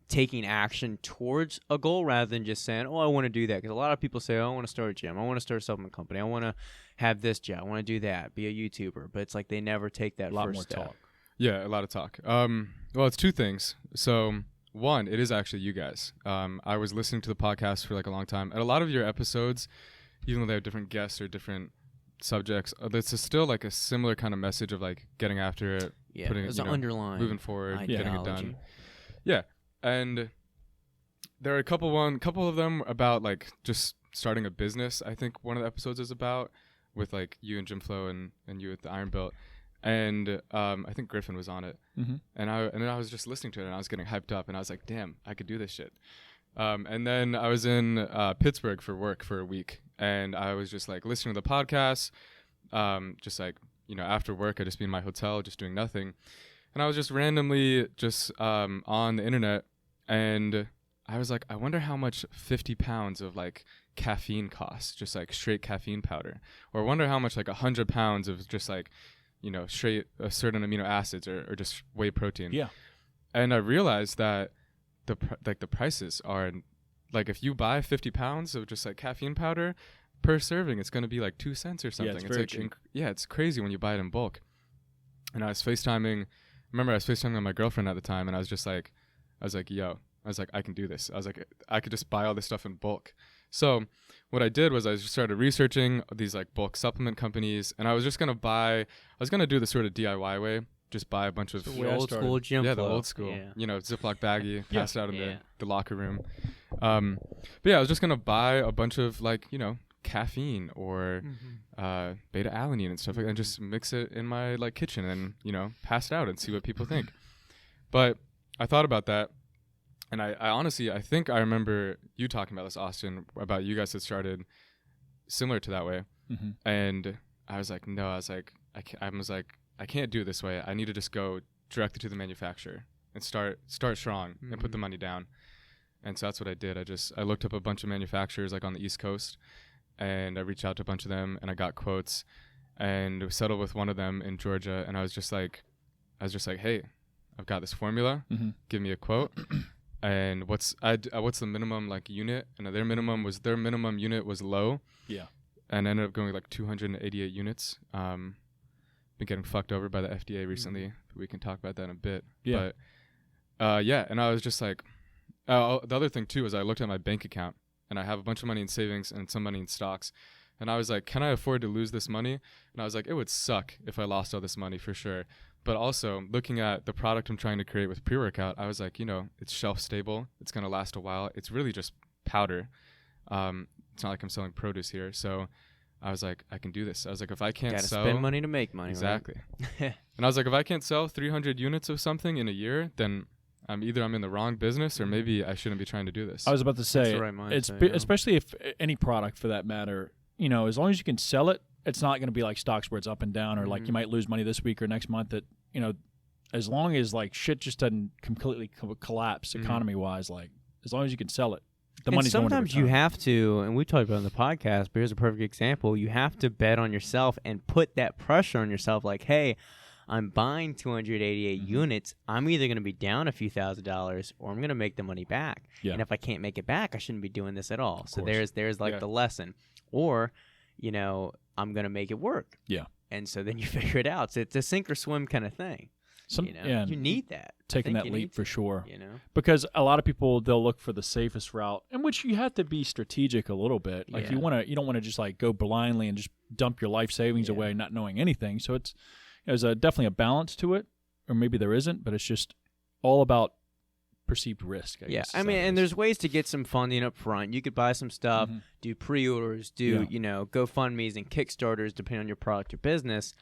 taking action towards a goal rather than just saying, "Oh, I want to do that." Because a lot of people say, "Oh, I want to start a gym. I want to start a supplement company. I want to have this job. I want to do that. Be a YouTuber." But it's like they never take that A lot first more step. talk. Yeah, a lot of talk. Well, it's two things. So one, it is actually you guys. I was listening to the podcast for like a long time, and a lot of your episodes, even though they have different guests or different subjects, it's still like a similar kind of message of like getting after it, Yeah, putting it, there's you an know, underlying moving forward, getting it ideology. done. Yeah, and there are a couple of them about like just starting a business. I think one of the episodes is about with like you and Jim Flo and you at the Iron Belt, and I think Griffin was on it. Mm-hmm. And then I was just listening to it and I was getting hyped up and I was like, damn, I could do this shit. And then I was in Pittsburgh for work for a week and I was just like listening to the podcast, just like, after work, I'd just be in my hotel, just doing nothing. And I was just randomly just on the internet and I was like, I wonder how much 50 pounds of like caffeine costs, just like straight caffeine powder. Or I wonder how much like 100 pounds of just like, straight certain amino acids or just whey protein. Yeah. And I realized that the prices are like if you buy 50 pounds of just like caffeine powder per serving, it's going to be like 2 cents or something. it's very like cheap. it's crazy when you buy it in bulk. And I was FaceTiming with my girlfriend at the time, and I was like, yo, I can do this. I was like, I could just buy all this stuff in bulk. So what I did was I just started researching these like bulk supplement companies, and I was going to do the sort of DIY way, just buy a bunch of The old school gym the flow. old school, Yeah. Ziploc baggie, pass it out in Yeah. the locker room. But yeah, I was just going to buy a bunch of like, caffeine or beta alanine and stuff like that, and just mix it in my like kitchen and, pass it out and see what people think. But I thought about that, and I honestly, I think I remember you talking about this, Austin, about you guys had started similar to that way. Mm-hmm. And I was like, no, I can't do it this way. I need to just go directly to the manufacturer and start strong and put the money down. And so that's what I did. I looked up a bunch of manufacturers like on the East Coast, and I reached out to a bunch of them, and I got quotes, and settled with one of them in Georgia. And I was just like, hey, I've got this formula. Mm-hmm. Give me a quote. And what's the minimum like unit? And their minimum unit was low. Yeah. And ended up going with like 288 units. Been getting fucked over by the FDA recently. We can talk about that in a bit. Yeah. But yeah, and I was just like, the other thing too is I looked at my bank account, and I have a bunch of money in savings and some money in stocks. And I was like, can I afford to lose this money? And I was like, it would suck if I lost all this money for sure. But also looking at the product I'm trying to create with pre-workout, I was like, it's shelf stable. It's going to last a while. It's really just powder. It's not like I'm selling produce here. So I was like, I can do this. I was like, if I can't sell, spend money to make money. Exactly. Right? And I was like, if I can't sell 300 units of something in a year, then I'm in the wrong business, or maybe I shouldn't be trying to do this. I was about to say, That's the right mindset, especially if any product for that matter, as long as you can sell it, it's not going to be like stocks where it's up and down, or like you might lose money this week or next month. That as long as like shit just doesn't completely collapse economy wise, like as long as you can sell it, the money's going to return. Sometimes you have to, and we talked about it on the podcast, but here's a perfect example. You have to bet on yourself and put that pressure on yourself. Like, hey, I'm buying 288 units. I'm either going to be down a few $1,000s, or I'm going to make the money back. Yeah. And if I can't make it back, I shouldn't be doing this at all. So course. there's like the lesson. Or, I'm going to make it work. Yeah. And so then you figure it out. So it's a sink or swim kind of thing. You need that. Taking that leap for sure. You know, because a lot of people, they'll look for the safest route, in which you have to be strategic a little bit. Like you don't want to just like go blindly and just dump your life savings away, not knowing anything. So there's definitely a balance to it, or maybe there isn't, but it's just all about perceived risk. I guess, I mean, and there's ways to get some funding up front. You could buy some stuff, do pre-orders, do GoFundMe's and Kickstarters, depending on your product or business.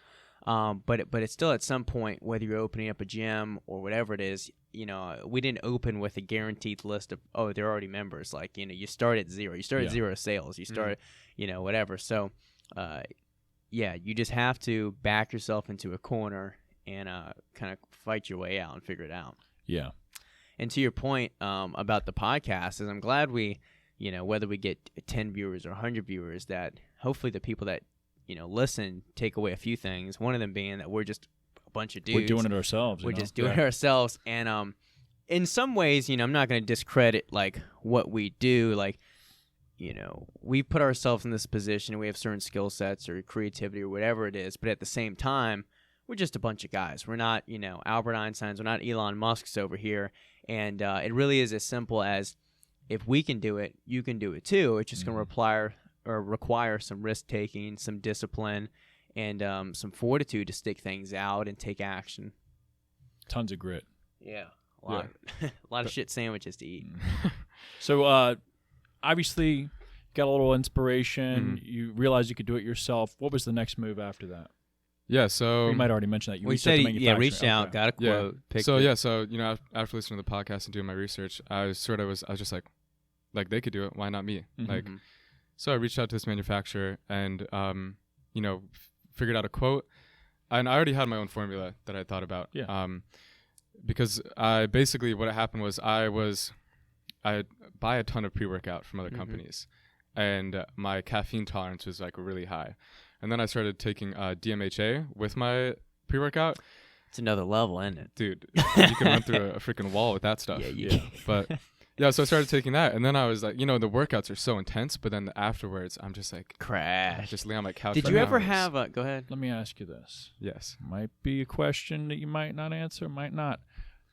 But it's still at some point, whether you're opening up a gym or whatever it is, we didn't open with a guaranteed list of, they're already members. Like, you start at zero. You start at zero sales. You start, whatever. So, you just have to back yourself into a corner and kind of fight your way out and figure it out. Yeah. And to your point about the podcast, is I'm glad we, whether we get 10 viewers or 100 viewers, that hopefully the people that listen, take away a few things. One of them being that we're just a bunch of dudes. We're doing it ourselves. We're just doing it ourselves. And in some ways, I'm not going to discredit like what we do. Like, we put ourselves in this position. We have certain skill sets or creativity or whatever it is. But at the same time, we're just a bunch of guys. We're not, Albert Einsteins. We're not Elon Musk's over here. And it really is as simple as, if we can do it, you can do it too. It's just going to require some risk taking, some discipline, and some fortitude to stick things out and take action. Tons of grit. Yeah, a lot of shit sandwiches to eat. So obviously got a little inspiration. You realized you could do it yourself. What was the next move after that? Yeah, so you might already mention that. You reached out, got a quote. So after listening to the podcast and doing my research, I was just like they could do it. Why not me? So I reached out to this manufacturer and, figured out a quote. And I already had my own formula that I thought about. Yeah. Because what happened was I buy a ton of pre-workout from other companies, and my caffeine tolerance was like really high. And then I started taking DMHA with my pre-workout. It's another level, isn't it? Dude, you can run through a freaking wall with that stuff. Yeah. But... yeah, so I started taking that, and then I was like, the workouts are so intense, but then afterwards, I'm just like, crash. I just lay on my couch. Did you ever have a? Go ahead. Let me ask you this. Yes. Might be a question that you might not answer, might not.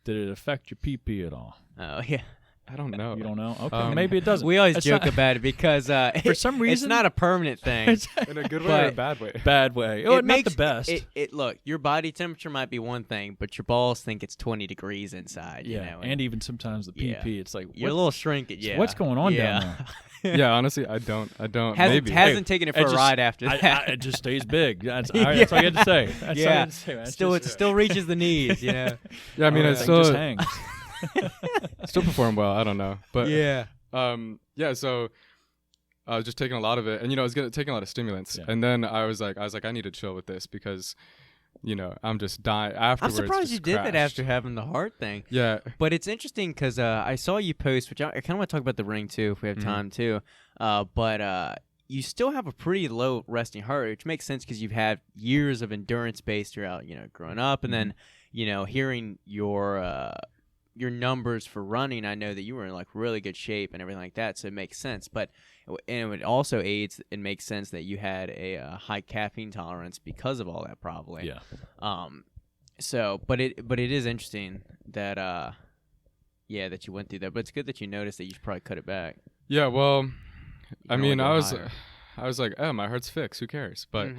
Did it affect your pee-pee at all? Oh yeah. I don't know. You don't know? Okay, maybe it doesn't. We always joke about it because for some reason it's not a permanent thing. In a good way or a bad way? Bad way. Oh, not the best. Look, your body temperature might be one thing, but your balls think it's 20 degrees inside. Yeah, and even sometimes the pee-pee, it's like you're a little shrinkage. So what's going on down there? Yeah, honestly, I don't. Hasn't taken it for a ride after that. It just stays big. That's all I had to say. It still reaches the knees. Yeah, I mean, it just hangs. Still perform well. I don't know, but yeah. yeah. So I was just taking a lot of it, and I was taking a lot of stimulants, and then I was like, I need to chill with this because, I'm just dying I'm afterwards. surprised you just did that crashed. after having the heart thing. Yeah. But it's interesting because I saw you post, which I kind of want to talk about the ring too, if we have time too. But you still have a pretty low resting heart rate, which makes sense because you've had years of endurance based throughout, growing up, and then, hearing your numbers for running, I know that you were in like really good shape and everything like that, so it makes sense. But and it also aids. It makes sense that you had a high caffeine tolerance because of all that, probably. Yeah. So, but it is interesting that that you went through that. But it's good that you noticed that you should probably cut it back. Yeah. Well, I can mean, only I go was like, oh, my heart's fixed. Who cares? But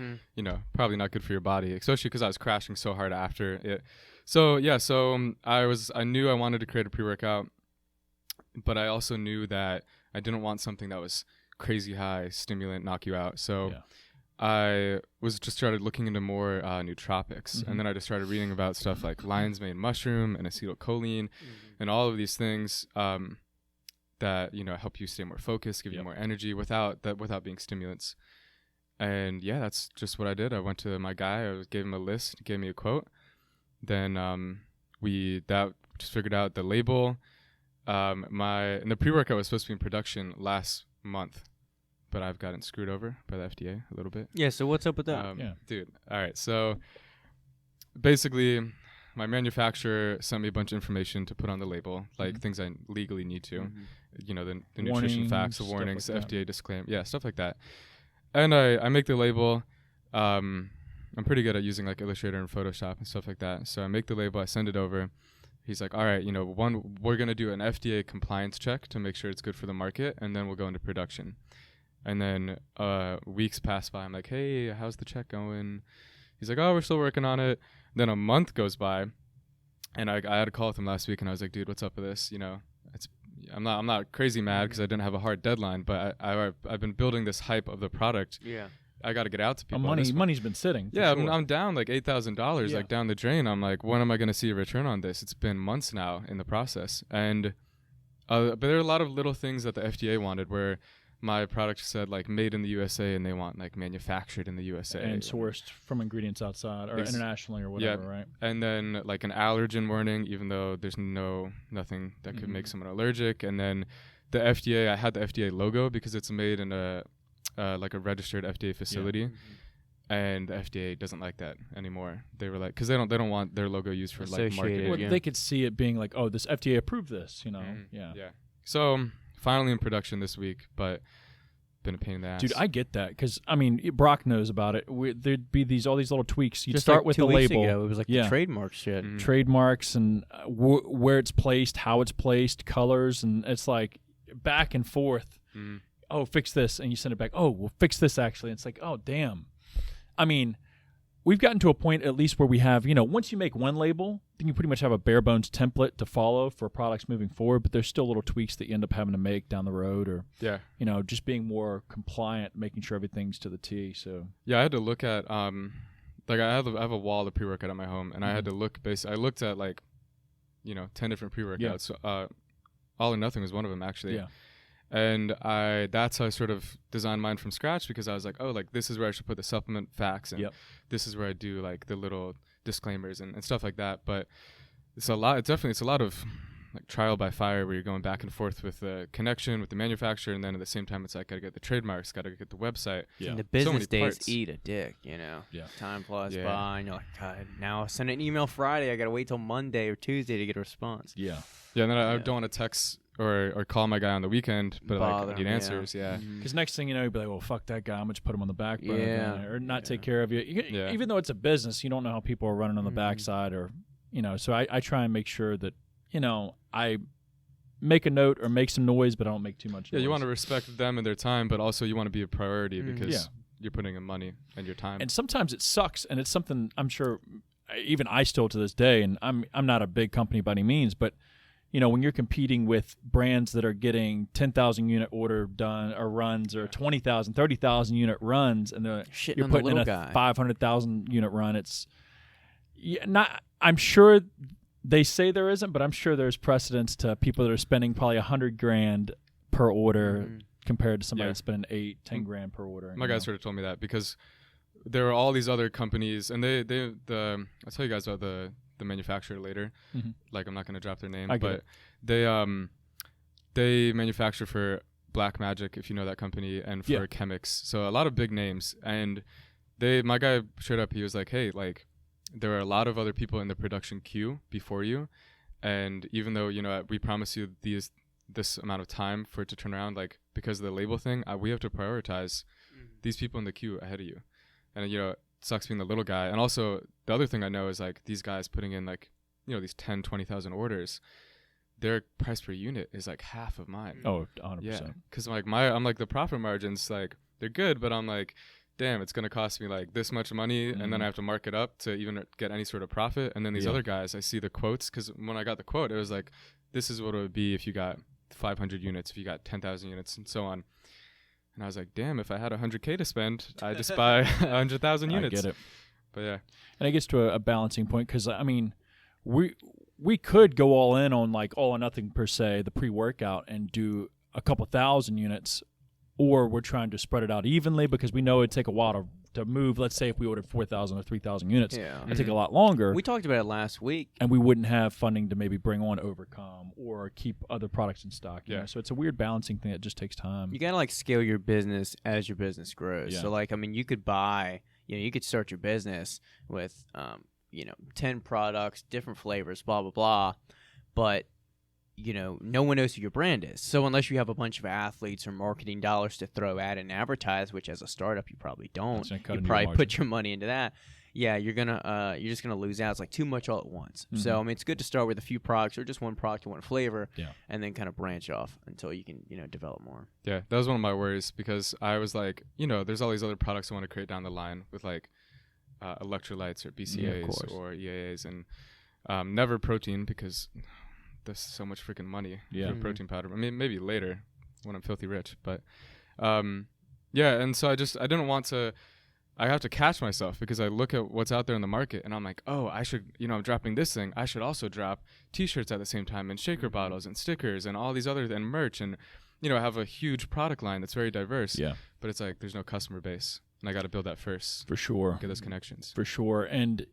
probably not good for your body, especially because I was crashing so hard after it. So yeah. So I knew I wanted to create a pre-workout, but I also knew that I didn't want something that was crazy high stimulant, knock you out. So I was just started looking into more nootropics, and then I just started reading about stuff like lion's mane mushroom and acetylcholine, and all of these things that help you stay more focused, give you more energy without being stimulants. And yeah, that's just what I did. I went to my guy, I gave him a list, he gave me a quote. Then we just figured out the label. And the pre-workout was supposed to be in production last month, but I've gotten screwed over by the FDA a little bit. Yeah, so what's up with that? Dude, all right. So basically, my manufacturer sent me a bunch of information to put on the label, like things I legally need to, the nutrition Warnings, facts, the stuff warnings, like that. FDA disclaimer, stuff like that. And I make the label. I'm pretty good at using like Illustrator and Photoshop and stuff like that. So I make the label, I send it over. He's like, all right, we're going to do an FDA compliance check to make sure it's good for the market, and then we'll go into production. And then weeks pass by. I'm like, hey, how's the check going? He's like, oh, we're still working on it. Then a month goes by, and I had a call with him last week, and I was like, dude, what's up with this? I'm not crazy mad because I didn't have a hard deadline, but I've been building this hype of the product. Yeah. I got to get out to people. Money's been sitting. Yeah, sure. I'm down like $8,000, like down the drain. I'm like, when am I going to see a return on this? It's been months now in the process, and but there are a lot of little things that the FDA wanted where my product said like made in the USA, and they want like manufactured in the USA and sourced from ingredients outside or internationally or whatever, right? And then like an allergen warning, even though there's nothing that could make someone allergic. And then the FDA, I had the FDA logo because it's made in a like a registered FDA facility, and the FDA doesn't like that anymore. They were like, because they don't want their logo used for like marketing. Well, they could see it being like, oh, this FDA approved this, Yeah. So finally in production this week, but been a pain in the ass. Dude, I get that because I mean Brock knows about it. There'd be all these little tweaks. You'd Just start like with 2 the weeks label. ago, it was like the trademark shit. Trademarks and where it's placed, how it's placed, colors, and it's like back and forth. Oh, fix this, and you send it back. Oh, we'll fix this actually. And it's like, oh, damn. I mean, we've gotten to a point at least where we have, once you make one label, then you pretty much have a bare bones template to follow for products moving forward. But there's still little tweaks that you end up having to make down the road, or just being more compliant, making sure everything's to the T. So I had to look at like I have a wall of pre-workout at my home, and I had to look. I looked at like 10 different pre-workouts. All or Nothing was one of them actually. Yeah. And that's how I sort of designed mine from scratch, because I was like, oh, like this is where I should put the supplement facts, and this is where I do like the little disclaimers and stuff like that. But it's a lot of like trial by fire, where you're going back and forth with the connection with the manufacturer, and then at the same time it's like gotta get the trademarks, gotta get the website. Yeah. And the business days parts. Eat a dick, Yeah. Time flies Yeah. by, and you're like, God, now I send an email Friday, I gotta wait till Monday or Tuesday to get a response. Yeah, and then I don't want to text or call my guy on the weekend, but like I need answers. Because next thing you know, you'll be like, well, fuck that guy, I'm gonna just put him on the back burner Yeah. or not take care of you. Even though it's a business, you don't know how people are running on the backside, or so I try and make sure that I make a note or make some noise, but I don't make too much noise. You want to respect them and their time, but also you want to be a priority because you're putting in money and your time. And sometimes it sucks, and it's something I'm sure even I still to this day, and I'm not a big company by any means, but when you're competing with brands that are getting 10,000 unit order done or runs, or 20,000, 30,000 unit runs, and you're on putting the in a guy. 500,000 unit run, it's not. I'm sure They say there isn't, but I'm sure there's precedence to people that are spending probably $100,000 per order compared to somebody that's spending $8-10 grand per order. My guy sort of told me that because there are all these other companies, and I'll tell you guys about the manufacturer later. Like, I'm not going to drop their name, but they manufacture for Black Magic, if you know that company, and for Chemix. So a lot of big names. And my guy showed up, he was like, hey, like, there are a lot of other people in the production queue before you. And even though, you know, we promise you this amount of time for it to turn around, like, because of the label thing, we have to prioritize these people in the queue ahead of you. And, you know, it sucks being the little guy. And also, the other thing I know is, like, these guys putting in, like, you know, these 10, 20,000 orders, their price per unit is, like, half of mine. Oh, 100%. Yeah, because, like, I'm like, the profit margins, like, they're good, but I'm like, damn, it's going to cost me, like, this much money, and then I have to mark it up to even get any sort of profit. And then these other guys, I see the quotes, because when I got the quote, it was like, this is what it would be if you got 500 units, if you got 10,000 units, and so on. And I was like, damn, if I had 100K to spend, I'd just buy 100,000 units. I get it. But yeah. And it gets to a balancing point because, I mean, we could go all in on, like, all or nothing per se, the pre-workout, and do a couple thousand units, or we're trying to spread it out evenly because we know it'd take a while to move. Let's say if we ordered 4,000 or 3,000 units, it'd take a lot longer. We talked about it last week. And we wouldn't have funding to maybe bring on Overcome or keep other products in stock. You know? So it's a weird balancing thing that just takes time. You got to, like, scale your business as your business grows. Yeah. So, like, I mean, you could you could start your business with, 10 products, different flavors, blah, blah, blah. But, you know, no one knows who your brand is. So unless you have a bunch of athletes or marketing dollars to throw at and advertise, which as a startup you probably don't, you probably put your money into that. Yeah, you're just gonna lose out. It's like too much all at once. So I mean, it's good to start with a few products or just one product or one flavor, and then kind of branch off until you can, develop more. Yeah, that was one of my worries because I was like, there's all these other products I want to create down the line with, like, electrolytes or BCAAs or EAAs, and never protein because there's so much freaking money for protein powder. I mean, maybe later when I'm filthy rich, but and so I didn't want to. I have to catch myself because I look at what's out there in the market and I'm like, oh, I should, I'm dropping this thing. I should also drop T-shirts at the same time and shaker bottles and stickers and all these other and merch and, have a huge product line that's very diverse. Yeah. But it's like there's no customer base, and I got to build that first. For sure. Get those connections. For sure. And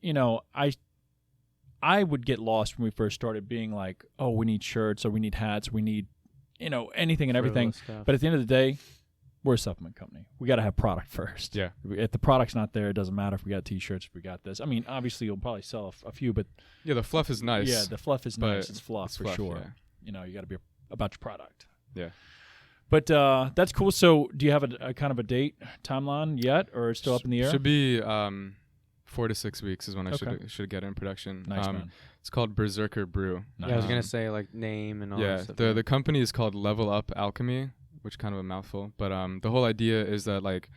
I would get lost when we first started being like, oh, we need shirts or we need hats, or we need, anything and everything. But at the end of the day, we're a supplement company. We got to have product first. Yeah. If the product's not there, it doesn't matter if we got T-shirts, if we got this. I mean, obviously, you'll probably sell a few, but yeah, the fluff is nice. Yeah, the fluff is nice. It's fluff for sure. Yeah. You got to be about your product. Yeah. But that's cool. So, do you have a kind of a date timeline yet, or still up in the air? Should be 4 to 6 weeks is when I should get in production. Nice, man. It's called Berserker Brew. Nice. Yeah, I was gonna say, like, name and all. Yeah, that stuff. the company is called Level Up Alchemy, which is kind of a mouthful. But the whole idea is that, like,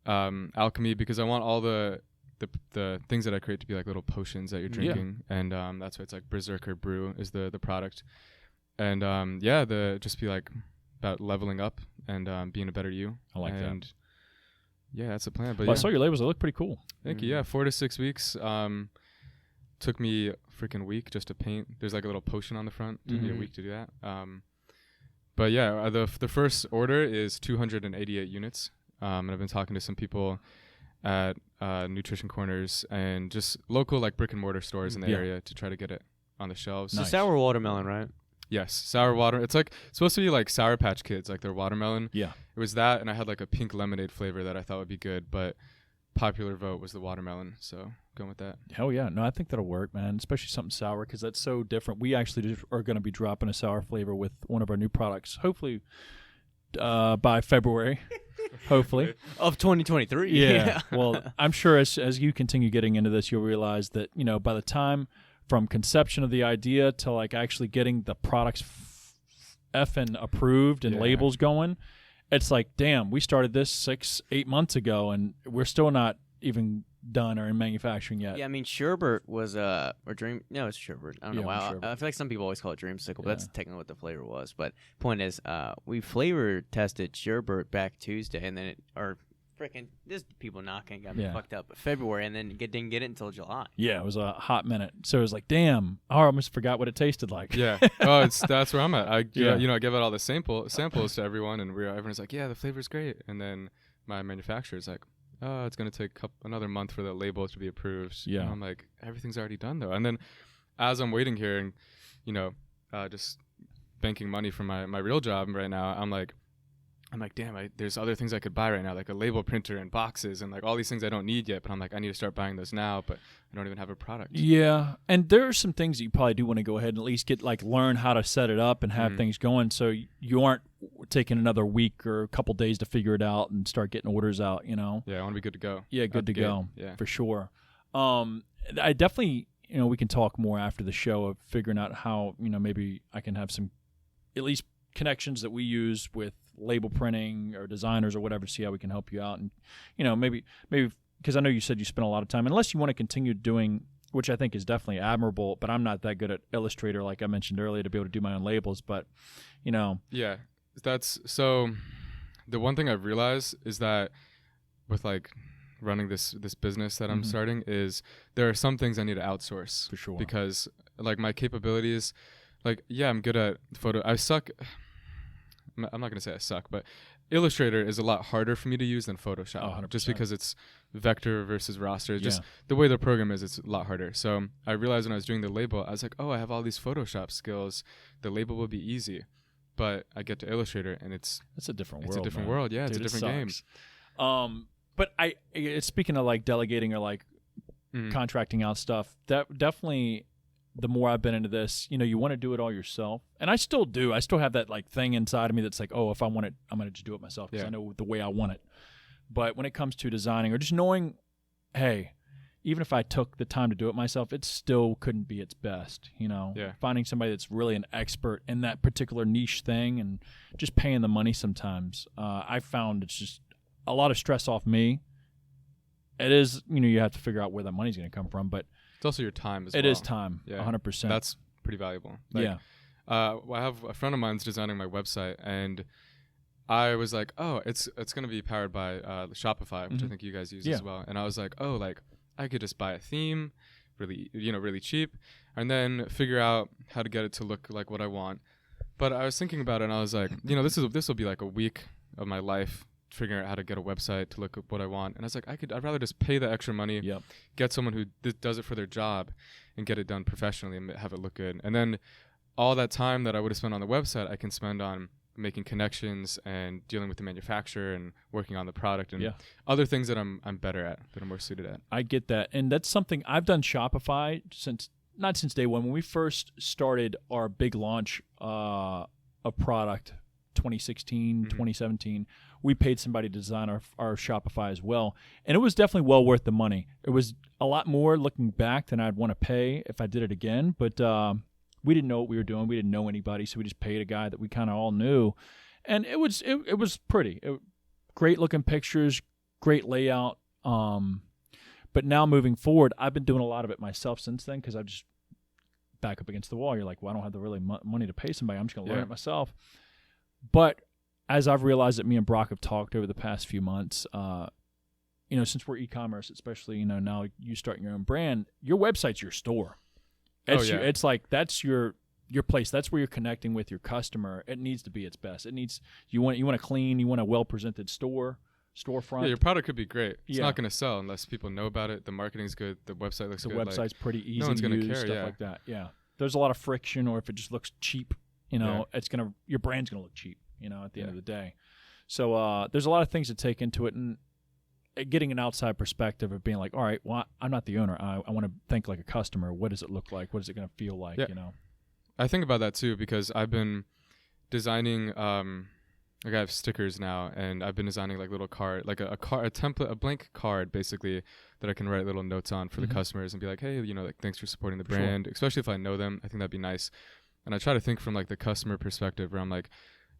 alchemy, because I want all the things that I create to be like little potions that you're drinking, and that's why it's like Berserker Brew is the product, and just be like about leveling up and being a better you. I like that. Yeah, that's the plan. But I saw your labels; they look pretty cool. Thank you. Yeah, 4 to 6 weeks. Took me a freaking week just to paint. There's like a little potion on the front. Took me a week to do that. But yeah, the first order is 288 units. And I've been talking to some people at Nutrition Corners and just local, like, brick and mortar stores in the area to try to get it on the shelves. Nice. So sour watermelon, right? Yes, sour water. It's like it's supposed to be like Sour Patch Kids, like their watermelon. Yeah. It was that, and I had like a pink lemonade flavor that I thought would be good, but popular vote was the watermelon, so going with that. Hell yeah. No, I think that'll work, man, especially something sour because that's so different. We actually are going to be dropping a sour flavor with one of our new products, hopefully by February, hopefully. Of 2023. Yeah. Well, I'm sure as you continue getting into this, you'll realize that, by the time from conception of the idea to, like, actually getting the products effing approved and labels going, it's like, damn, we started this 6-8 months ago and we're still not even done or in manufacturing yet. Yeah, I mean, Sherbert was it's Sherbert. I don't know why. I feel like some people always call it Dreamsicle, but that's technically what the flavor was. But point is, we flavor tested Sherbert back Tuesday, and then freaking this people knocking got me Yeah. fucked up. February, and then didn't get it until July. Yeah, it was a hot minute. So it was like, damn, I almost forgot what it tasted like. Yeah. Oh, that's where I'm at. I Yeah. you know, I give out all the samples to everyone, and everyone's like, yeah, the flavor's great, and then my manufacturer's like, oh, it's gonna take another month for the label to be approved. Yeah. And I'm like, everything's already done though. And then as I'm waiting here, and you know, just banking money from my real job right now, I'm like, damn, there's other things I could buy right now, like a label printer and boxes and like all these things I don't need yet. But I'm like, I need to start buying those now, but I don't even have a product. Yeah, and there are some things that you probably do want to go ahead and at least learn how to set it up and have things going, so you aren't taking another week or a couple days to figure it out and start getting orders out. You know. Yeah, I want to be good to go. Yeah, good to go. Yeah, for sure. I definitely, we can talk more after the show of figuring out how, maybe I can have some at least connections that we use with label printing or designers or whatever to see how we can help you out. And, maybe because I know you said you spent a lot of time, unless you want to continue doing, which I think is definitely admirable, but I'm not that good at Illustrator, like I mentioned earlier, to be able to do my own labels. But, Yeah, that's so. The one thing I've realized is that with like running this business that I'm starting is there are some things I need to outsource for sure, because like my capabilities, like I'm good at photo. I suck. I'm not gonna say I suck, but Illustrator is a lot harder for me to use than Photoshop, just because it's vector versus raster. Just the way the program is, it's a lot harder. So I realized when I was doing the label, I was like, oh, I have all these Photoshop skills. The label will be easy. But I get to Illustrator and it's a different world. It's a different man. world. Yeah, Dude, it's a different game. But speaking of like delegating or like contracting out stuff, that definitely, the more I've been into this, you want to do it all yourself. And I still do. I still have that like thing inside of me that's like, oh, if I want it, I'm going to just do it myself because I know the way I want it. But when it comes to designing or just knowing, hey, even if I took the time to do it myself, it still couldn't be its best, Finding somebody that's really an expert in that particular niche thing and just paying the money sometimes, I found it's just a lot of stress off me. It is, you have to figure out where that money's going to come from, but it's also your time as well. It is time, 100%. That's pretty valuable. I have a friend of mine's designing my website, and I was like, oh, it's going to be powered by Shopify, which I think you guys use as well. And I was like, oh, like I could just buy a theme, really cheap, and then figure out how to get it to look like what I want. But I was thinking about it, and I was like, this will be like a week of my life figuring out how to get a website to look at what I want. And I was like, I'd rather just pay the extra money, get someone who does it for their job, and get it done professionally and have it look good. And then all that time that I would have spent on the website, I can spend on making connections and dealing with the manufacturer and working on the product and other things that I'm better at, that I'm more suited at. I get that. And that's something I've done Shopify not since day one. When we first started our big launch of product, 2016, 2017, we paid somebody to design our Shopify as well. And it was definitely well worth the money. It was a lot more looking back than I'd want to pay if I did it again. But we didn't know what we were doing. We didn't know anybody, so we just paid a guy that we kind of all knew. And it was pretty. Great looking pictures, great layout. But now moving forward, I've been doing a lot of it myself since then because I've just back up against the wall. You're like, well, I don't have the really money to pay somebody. I'm just going to learn it myself. But as I've realized that me and Brock have talked over the past few months, since we're e-commerce, especially, now you starting your own brand, your website's your store. It's like that's your place. That's where you're connecting with your customer. It needs to be its best. You want a clean, you want a well-presented storefront. Yeah, your product could be great. It's not going to sell unless people know about it. The marketing's good. The website looks good. The website's pretty easy no one's to gonna use, care, stuff like that. Yeah. There's a lot of friction, or if it just looks cheap, your brand's going to look cheap, at the end of the day. So there's a lot of things to take into it, and getting an outside perspective of being like, all right, well, I'm not the owner. I want to think like a customer. What does it look like? What is it going to feel like? I think about that too, because I've been designing, like I have stickers now, and I've been designing like little card, like a template, a blank card basically that I can write little notes on for the customers and be like, hey, like thanks for supporting the brand, especially if I know them. I think that'd be nice. And I try to think from like the customer perspective, where I'm like,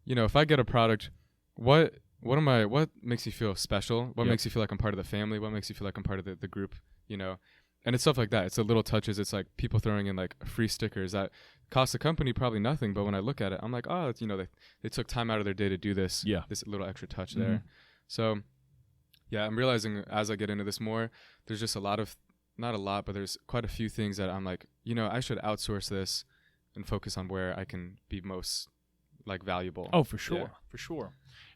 if I get a product, what makes you feel special? What makes you feel like I'm part of the family? What makes you feel like I'm part of the group? And it's stuff like that. It's the little touches. It's like people throwing in like free stickers that cost the company probably nothing, but when I look at it, I'm like, oh, they took time out of their day to do this. Yeah. This little extra touch there. So Yeah, I'm realizing as I get into this more, there's just not a lot, but there's quite a few things that I'm like, I should outsource this and focus on where I can be most like valuable. Oh, for sure. Yeah. For sure.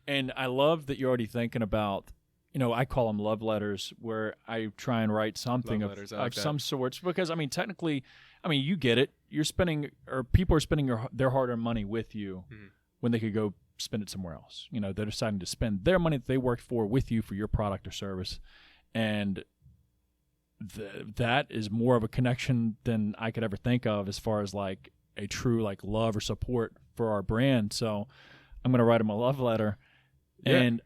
And I love that you're already thinking about, I call them love letters, where I try and write something Love of, letters, I like of that. some sorts. Because, technically, you get it. You're spending, or people are spending their hard-earned money with you when they could go spend it somewhere else. They're deciding to spend their money that they worked for with you for your product or service. And that is more of a connection than I could ever think of as far as like a true like love or support for our brand. So I'm going to write them a love letter. Yeah. And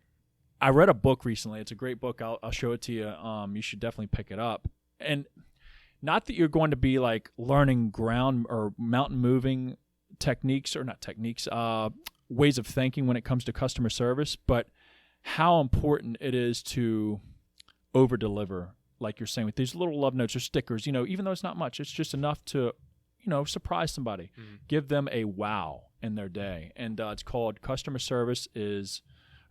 I read a book recently. It's a great book. I'll show it to you. You should definitely pick it up. And not that you're going to be like learning ground or mountain moving techniques, or not techniques, ways of thinking when it comes to customer service, but how important it is to over deliver. Like you're saying with these little love notes or stickers, even though it's not much, it's just enough to, surprise somebody, give them a wow in their day. And it's called Customer Service is,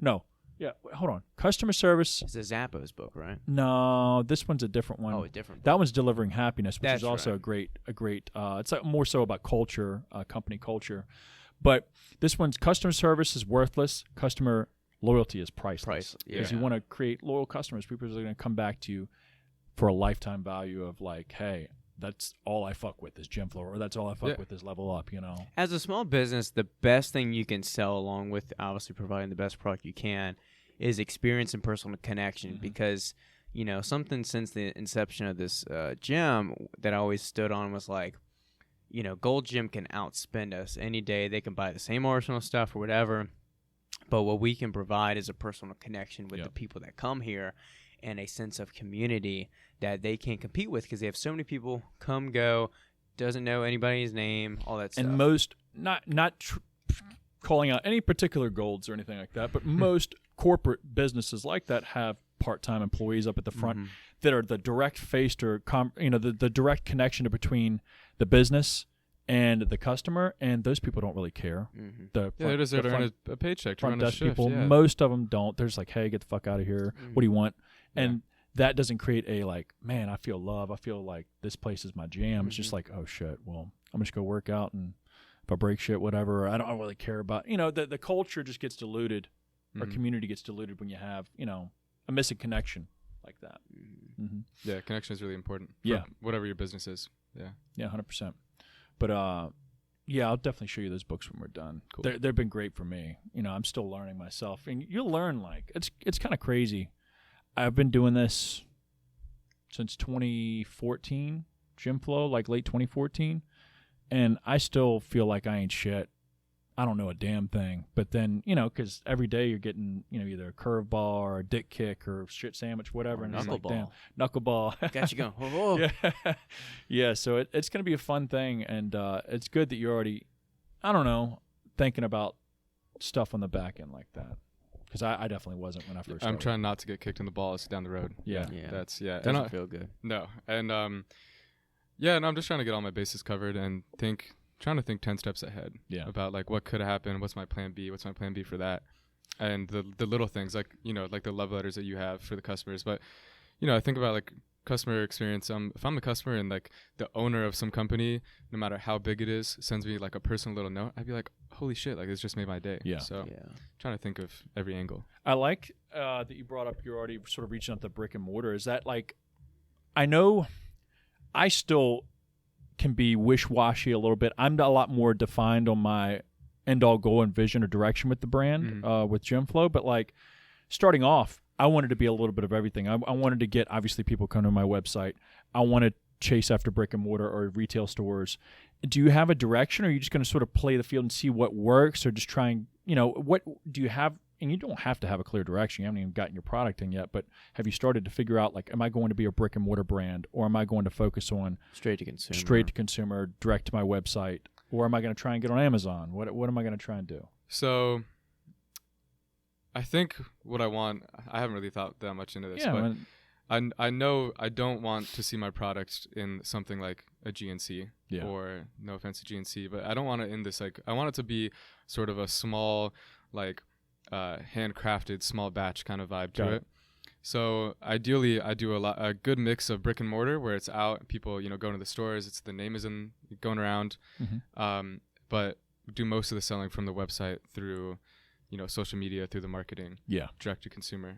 hold on. Customer Service. It's a Zappos book, right? No, this one's a different one. Oh, a different book. That one's Delivering Happiness, which That's is also right. a great. It's more so about culture, company culture. But this one's Customer Service is worthless. Customer loyalty is priceless. Because you want to create loyal customers. People are going to come back to you for a lifetime value of like, hey, that's all I fuck with is Gym Flow, or that's all I fuck with is Level Up, As a small business, the best thing you can sell, along with obviously providing the best product you can, is experience and personal connection. Because, something since the inception of this gym that I always stood on was like, Gold Gym can outspend us any day. They can buy the same arsenal stuff or whatever. But what we can provide is a personal connection with the people that come here, and a sense of community that they can't compete with because they have so many people come, go, doesn't know anybody's name, all that stuff. And most, not calling out any particular golds or anything like that, but most corporate businesses like that have part-time employees up at the front that are the direct face or the direct connection between the business and the customer, and those people don't really care. They deserve to earn a paycheck. Front run a desk shift, people, yeah. most of them don't. They're just like, hey, get the fuck out of here. What do you want? And that doesn't create a like, man, I feel love. I feel like this place is my jam. It's just like, oh shit, well, I'm just go work out, and if I break shit, whatever, I don't really care about. The culture just gets diluted, or community gets diluted when you have a missing connection like that. Yeah, connection is really important. Yeah. Whatever your business is. Yeah. Yeah, 100%. But yeah, I'll definitely show you those books when we're done. Cool. They've been great for me. I'm still learning myself, and you'll learn. Like it's kind of crazy. I've been doing this since 2014, Gym Flow, like late 2014, and I still feel like I ain't shit. I don't know a damn thing. But then, because every day you're getting, either a curveball or a dick kick or shit sandwich, whatever. Or And it's like, damn, knuckleball. knuckleball. Got you going. Oh. Yeah. Yeah. So it's going to be a fun thing. And it's good that you're already, I don't know, thinking about stuff on the back end like that. Because I definitely wasn't when I first started. I'm trying not to get kicked in the balls down the road. Yeah. That's, Doesn't feel good. No. And, I'm just trying to get all my bases covered and trying to think 10 steps ahead about like what could happen, what's my plan B, what's my plan B for that, and the little things like like the love letters that you have for the customers. But I think about like customer experience. If I'm the customer and like the owner of some company, no matter how big it is, sends me like a personal little note, I'd be like, holy shit, like it's just made my day. So trying to think of every angle. I like that you brought up you're already sort of reaching out the brick and mortar. Is that like, I know I still can be wish-washy a little bit. I'm a lot more defined on my end-all goal and vision or direction with the brand, with Gym Flow. But like starting off, I wanted to be a little bit of everything. I wanted to get, obviously, people come to my website. I want to chase after brick and mortar or retail stores. Do you have a direction, or are you just going to sort of play the field and see what works, or just trying, what do you have? And you don't have to have a clear direction. You haven't even gotten your product in yet, but have you started to figure out, like, am I going to be a brick and mortar brand, or am I going to focus on straight to consumer, direct to my website, or am I going to try and get on Amazon? What am I going to try and do? So I think what I want, I haven't really thought that much into this, but I know I don't want to see my products in something like a GNC, or no offense to GNC, but I don't want it in this, like, I want it to be sort of a small, like, handcrafted small batch kind of vibe to it. So ideally, I do a good mix of brick and mortar where it's out, people, going to the stores, the name is going around, but do most of the selling from the website through, social media, through the marketing, direct to consumer.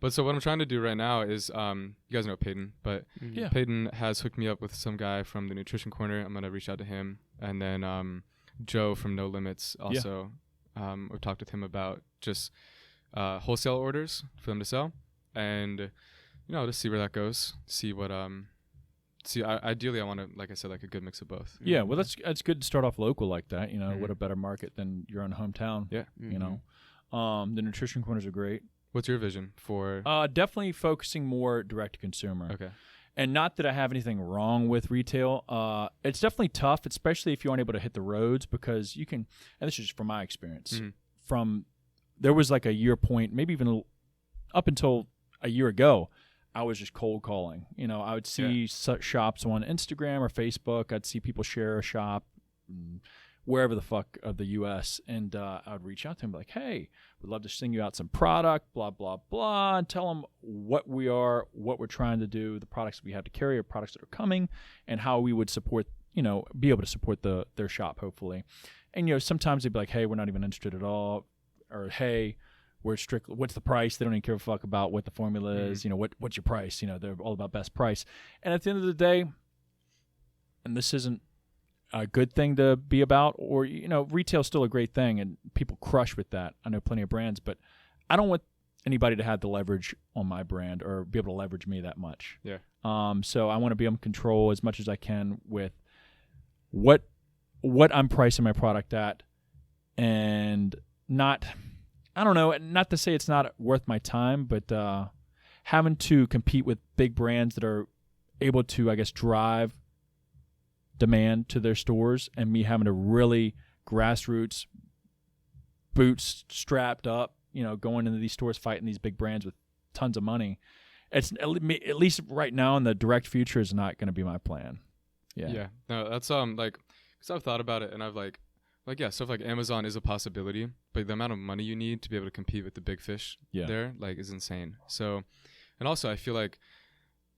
But so what I'm trying to do right now is, you guys know Peyton, but Peyton has hooked me up with some guy from the Nutrition Corner. I'm gonna reach out to him, and then Joe from No Limits also. We've talked with him about just wholesale orders for them to sell, and just see where that goes. See what ideally I want to, like I said, like a good mix of both. Yeah, well that's good to start off local like that. What a better market than your own hometown. Yeah, the Nutrition Corners are great. What's your vision for? Definitely focusing more direct to consumer. Okay. And not that I have anything wrong with retail. It's definitely tough, especially if you aren't able to hit the roads, because you can. And this is just from my experience. There was like a year point, maybe even up until a year ago, I was just cold calling. I would see shops on Instagram or Facebook. I'd see people share a shop wherever the fuck of the U.S. And I would reach out to them like, hey, we'd love to sing you out some product, blah, blah, blah, and tell them what we are, what we're trying to do, the products we have to carry, or products that are coming, and how we would support, be able to support their shop, hopefully. And, sometimes they'd be like, hey, we're not even interested at all, or hey, we're strict. What's the price? They don't even care a fuck about what the formula is. What's your price? They're all about best price. And at the end of the day, and this isn't a good thing to be about, or retail's still a great thing and people crush with that. I know plenty of brands, but I don't want anybody to have the leverage on my brand or be able to leverage me that much. Yeah. So I want to be in control as much as I can with what I'm pricing my product at, and not to say it's not worth my time, but having to compete with big brands that are able to, I guess, drive demand to their stores, and me having to really grassroots, boots strapped up, going into these stores, fighting these big brands with tons of money. It's at least right now in the direct future is not going to be my plan. Yeah. No, that's because I've thought about it, and I've stuff like Amazon is a possibility, but the amount of money you need to be able to compete with the big fish there is insane. So, and also I feel like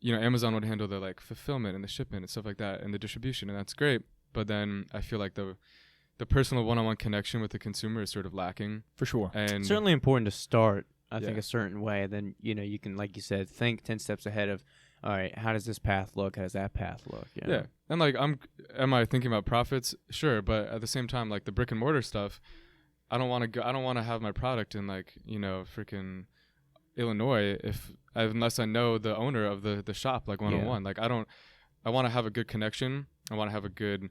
Amazon would handle the fulfillment and the shipment and stuff like that and the distribution, and that's great. But then I feel like the personal one-on-one connection with the consumer is sort of lacking. For sure. And it's certainly important to start, I think, a certain way. Then, you can, like you said, think 10 steps ahead of, all right, how does this path look? How does that path look? Yeah. And am I thinking about profits? Sure. But at the same time, the brick and mortar stuff, I don't want to have my product in freaking Illinois unless I know the owner of the shop one-on-one. I want to have a good connection. I want to have a good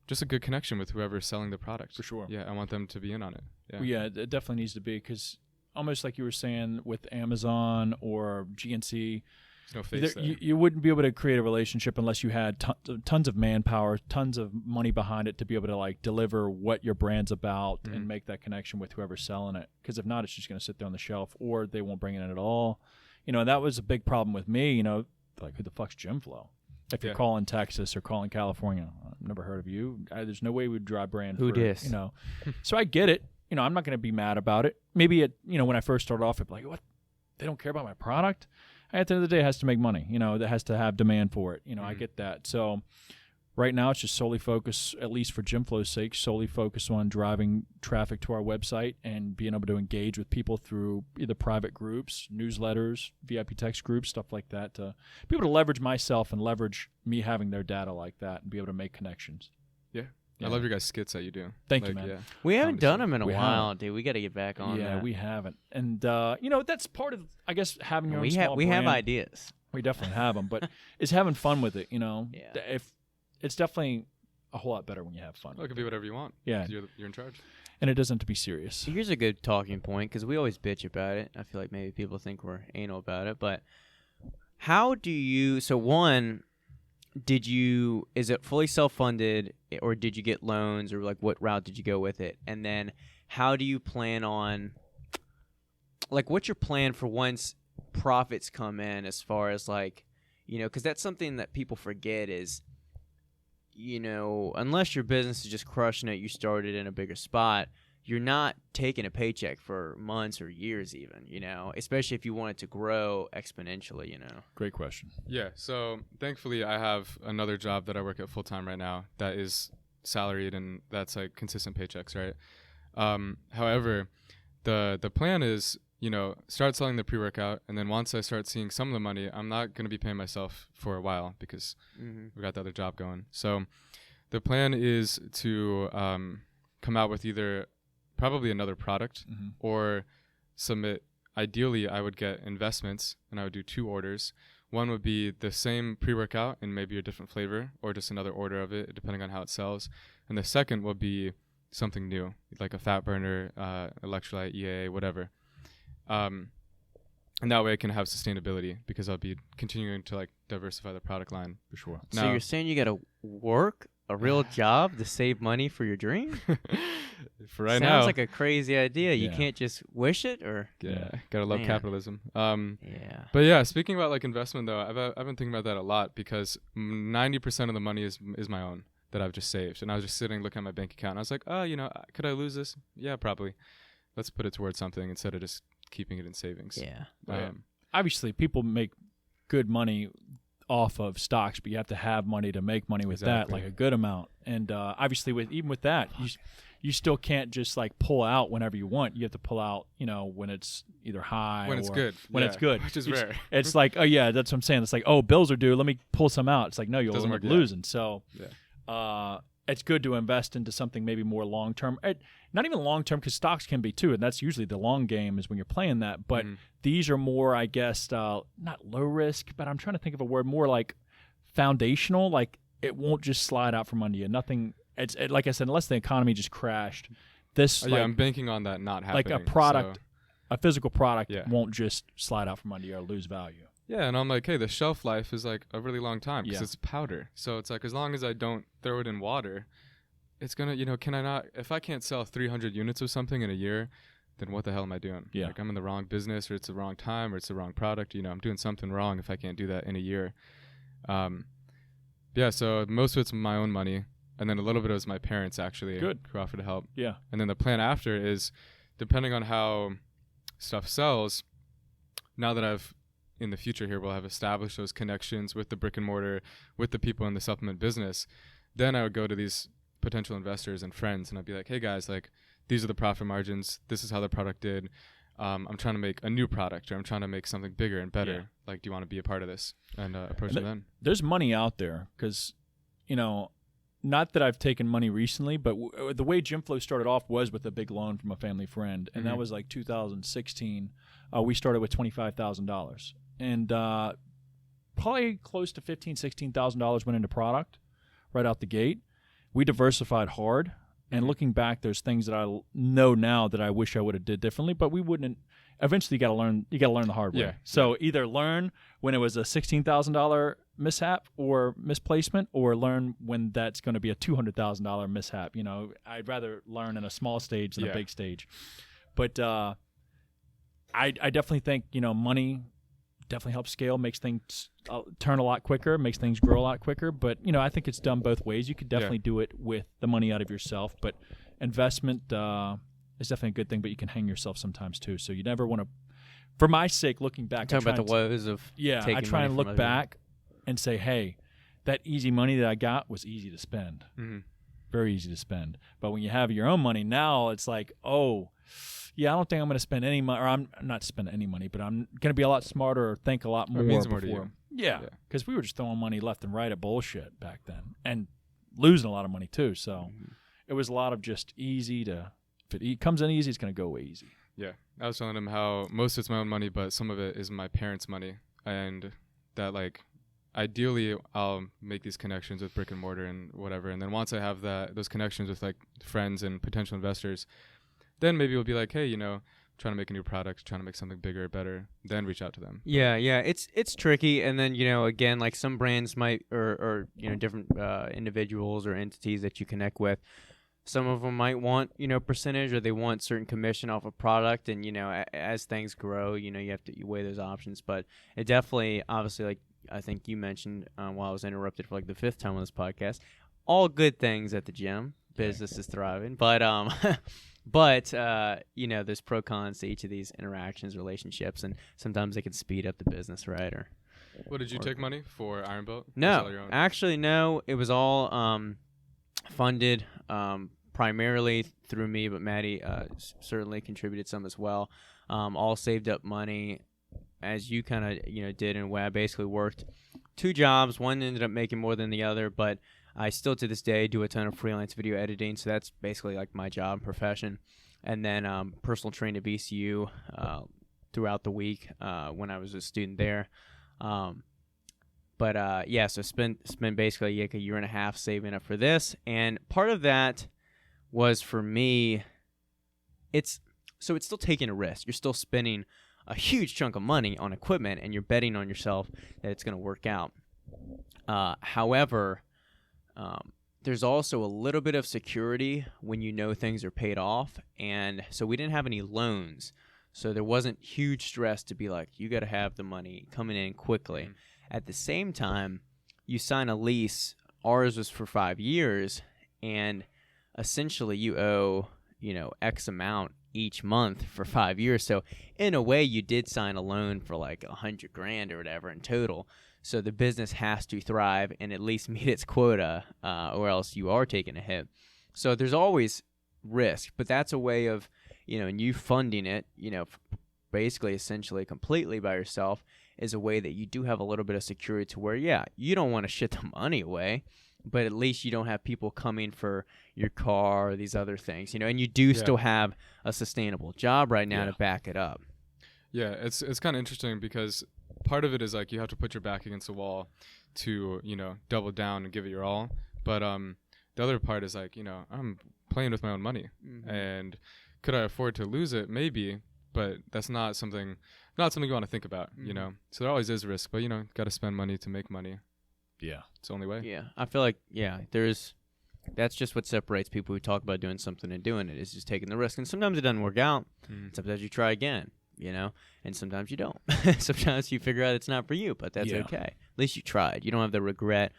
just a good connection with whoever's selling the product. For sure. Yeah, I want them to be in on it. Yeah, well, it definitely needs to be, because almost like you were saying with Amazon or GNC, there's no face there. You wouldn't be able to create a relationship unless you had tons of manpower, tons of money behind it to be able to deliver what your brand's about and make that connection with whoever's selling it. Because if not, it's just going to sit there on the shelf, or they won't bring it in at all. And that was a big problem with me. Who the fuck's Jim Flow? If you're calling Texas or calling California, I've never heard of you. There's no way we'd drive brand. Who dis? So I get it. I'm not going to be mad about it. Maybe when I first started off, I'd be like, what? They don't care about my product? At the end of the day, it has to make money. That has to have demand for it. I get that. So right now, it's just solely focus, at least for Jim Flow's sake, solely focus on driving traffic to our website and being able to engage with people through either private groups, newsletters, VIP text groups, stuff like that, to be able to leverage myself and leverage me having their data like that and be able to make connections. Yeah. I love your guys' skits that you do. Thank you, man. Yeah. We haven't done them in a while, dude. We got to get back on that. Yeah, we haven't. And, that's part of, I guess, having your own small we brand. have ideas. We definitely have them, but it's having fun with it, Yeah. If it's definitely a whole lot better when you have fun. Well, it can be whatever you want. Yeah. You're in charge. And it doesn't have to be serious. Here's a good talking point, because we always bitch about it. I feel like maybe people think we're anal about it, but how do you, is it fully self-funded, or did you get loans, or what route did you go with it? And then how do you plan on, what's your plan for once profits come in, as far as because that's something that people forget is, unless your business is just crushing it, you started in a bigger spot, you're not taking a paycheck for months or years even, especially if you want it to grow exponentially, Great question. Yeah. So thankfully, I have another job that I work at full time right now that is salaried, and that's like consistent paychecks, right? However, the plan is, start selling the pre-workout, and then once I start seeing some of the money, I'm not going to be paying myself for a while because we got the other job going. So the plan is to come out with either probably another product or submit. Ideally, I would get investments, and I would do 2 orders. One would be the same pre-workout and maybe a different flavor, or just another order of it, depending on how it sells. And the second will be something new, like a fat burner, electrolyte, EAA, whatever. And that way I can have sustainability because I'll be continuing to like diversify the product line. For sure. So you're saying you got to work a real job to save money for your dream? For right now. Sounds like a crazy idea. You Yeah. can't just wish it, or Gotta love Man. capitalism. yeah. But yeah, speaking about like investment though, I've been thinking about that a lot because 90% of the money is my own that I've just saved, and I was just sitting looking at my bank account. And I was like, could I lose this? Yeah, probably. Let's put it towards something instead of just keeping it in savings. Yeah. Obviously, people make good money off of stocks, but you have to have money to make money with that, Exactly. like a good amount. And obviously, even with that, you still can't just like pull out whenever you want. You have to pull out, when it's either high When it's or good. when Yeah, it's good, which is it's, rare. It's like, oh yeah, that's what I'm saying. It's like, oh, bills are due. Let me pull some out. It's like, no, you'll Doesn't end up work, yeah. losing. So, Yeah. it's good to invest into something maybe more long term. Not even long term, because stocks can be too, and that's usually the long game is when you're playing that. But these are more, I guess, not low risk, but I'm trying to think of a word more like foundational. Like it won't just slide out from under you. Nothing. Like I said, unless the economy just crashed. This I'm banking on that not happening. like a product, so- a physical product Yeah. won't just slide out from under you or lose value. Yeah, and I'm like, hey, the shelf life is like a really long time because Yeah. it's powder. So it's like as long as I don't throw it in water, it's gonna, can I not? If I can't sell 300 units of something in a year, then what the hell am I doing? Yeah. Like I'm in the wrong business, or it's the wrong time, or it's the wrong product. I'm doing something wrong if I can't do that in a year. Yeah. So most of it's my own money, and then a little bit of it's my parents actually Good. who offer to help. Yeah. And then the plan after is, depending on how stuff sells, now that I've in the future here will have established those connections with the brick and mortar, with the people in the supplement business, then I would go to these potential investors and friends and I'd be like, hey guys, like these are the profit margins. This is how the product did. I'm trying to make a new product, or I'm trying to make something bigger and better. Yeah. Like, do you want to be a part of this? And approach them then. There's money out there because, not that I've taken money recently, but the way Gym Flow started off was with a big loan from a family friend, and that was like 2016. We started with $25,000, and probably close to $15,000-$16,000 went into product right out the gate. We diversified hard, and looking back, there's things that I know now that I wish I would have did differently, but we wouldn't. Eventually, you got to learn. You got to learn the hard way. Yeah. So either learn when it was a $16,000 mishap or misplacement, or learn when that's going to be a $200,000 mishap. I'd rather learn in a small stage than a big stage. But I definitely think money definitely helps scale, makes things turn a lot quicker, makes things grow a lot quicker. But I think it's done both ways. You could definitely do it with the money out of yourself, but investment is definitely a good thing. But you can hang yourself sometimes too. So you never want to. For my sake, looking back, Talking about the woes of I try and look back and say, hey, that easy money that I got was easy to spend. Very easy to spend. But when you have your own money now, it's like, oh, yeah, I don't think I'm going to spend any money, or I'm not spending any money, but I'm going to be a lot smarter or think a lot more. It means more to before. you. Yeah, because we were just throwing money left and right at bullshit back then, and losing a lot of money too. So it was a lot of just easy to. If it comes in easy, it's going to go easy. Yeah, I was telling him how most of it's my own money, but some of it is my parents' money, and that like ideally I'll make these connections with brick and mortar and whatever, and then once I have those connections with like friends and potential investors, then maybe we'll be like, hey, trying to make a new product, trying to make something bigger or better, then reach out to them. Yeah, it's tricky, and then again, like some brands might or different individuals or entities that you connect with. Some of them might want, percentage, or they want certain commission off a product. And, as things grow, you have to weigh those options. But it definitely, obviously, like I think you mentioned while I was interrupted for like the 5th time on this podcast, all good things at the gym. Business is thriving. But But there's pro cons to each of these interactions, relationships, and sometimes they can speed up the business, right? Or What did you take money for Iron Boat? no, actually, no. It was all funded primarily through me, but Maddie certainly contributed some as well. All saved up money, as you kind of did, and I basically worked 2 jobs. One ended up making more than the other, but I still to this day do a ton of freelance video editing, so that's basically like my job profession. And then personal train at VCU throughout the week when I was a student there. So spent basically like a year and a half saving up for this, and part of that was for me. It's still taking a risk. You're still spending a huge chunk of money on equipment, and you're betting on yourself that it's going to work out. However, there's also a little bit of security when you know things are paid off, and so we didn't have any loans, so there wasn't huge stress to be like, you got to have the money coming in quickly. At the same time, you sign a lease. Ours was for 5 years, and essentially you owe X amount each month for 5 years. So in a way, you did sign a loan for like $100,000 or whatever in total. So the business has to thrive and at least meet its quota, or else you are taking a hit. So there's always risk, but that's a way of, and you funding it, basically essentially completely by yourself is a way that you do have a little bit of security to where, you don't want to shit the money away, but at least you don't have people coming for your car or these other things, and you do still have a sustainable job right now to back it up. Yeah, it's kind of interesting because part of it is like you have to put your back against the wall to, double down and give it your all. But the other part is like, I'm playing with my own money. Mm-hmm. And could I afford to lose it? Maybe, but that's not something you want to think about, Mm-hmm. So there always is risk, but, got to spend money to make money. Yeah. It's the only way. Yeah. I feel like, that's just what separates people who talk about doing something and doing it, is just taking the risk. And sometimes it doesn't work out. Mm-hmm. Sometimes you try again, and sometimes you don't. Sometimes you figure out it's not for you, but that's okay. At least you tried. You don't have the regret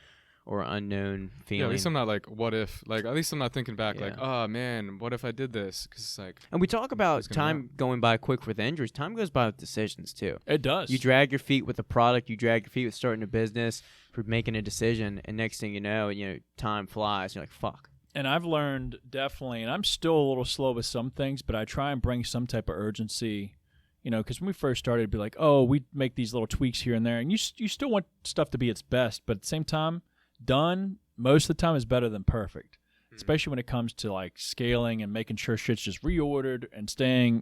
or unknown feeling. Yeah, at least I'm not like, what if? Like, at least I'm not thinking back like, oh, man, what if I did this? Because it's like... And we talk about time going by quick with injuries. Time goes by with decisions, too. It does. You drag your feet with a product. You drag your feet with starting a business, for making a decision, and next thing you know, time flies. You're like, fuck. And I've learned definitely, and I'm still a little slow with some things, but I try and bring some type of urgency, because when we first started, it'd be like, oh, we make these little tweaks here and there, and you still want stuff to be its best, but at the same time, done most of the time is better than perfect, especially when it comes to like scaling and making sure shit's just reordered and staying,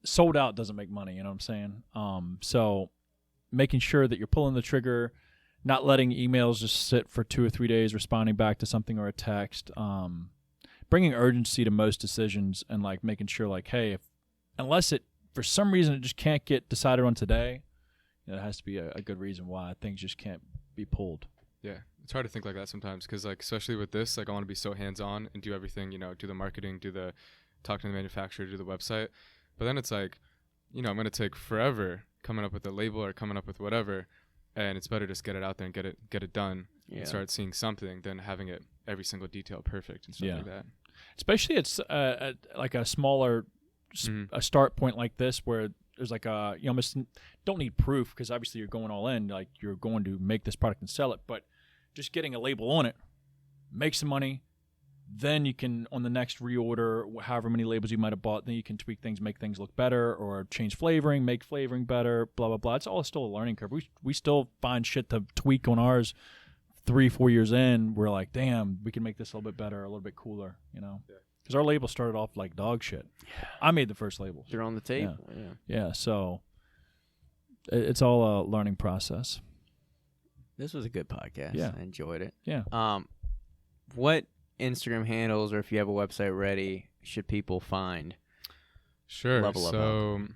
sold out doesn't make money, you know what I'm saying? So making sure that you're pulling the trigger, not letting emails just sit for 2 or 3 days, responding back to something or a text, bringing urgency to most decisions, and like making sure like, hey, unless it for some reason it just can't get decided on today, it has to be a good reason why things just can't be pulled. Yeah, it's hard to think like that sometimes because like especially with this, like I want to be so hands-on and do everything, do the marketing, talk to the manufacturer, do the website, but then it's like, I'm going to take forever coming up with a label or coming up with whatever, and it's better just get it out there and get it done and start seeing something than having it every single detail perfect and stuff like that. Especially it's like a smaller a start point like this where there's like you almost don't need proof because obviously you're going all in, like you're going to make this product and sell it, but just getting a label on it, make some money. Then you can, on the next reorder, however many labels you might have bought, then you can tweak things, make things look better, or change flavoring, make flavoring better, blah, blah, blah. It's all still a learning curve. We still find shit to tweak on ours 3-4 years in. We're like, damn, we can make this a little bit better, a little bit cooler, Because our label started off like dog shit. Yeah. I made the first labels. They're on the table. Yeah, so it's all a learning process. This was a good podcast. Yeah. I enjoyed it. Yeah. What Instagram handles, or if you have a website ready, should people find? Sure. Level Up Alchemy.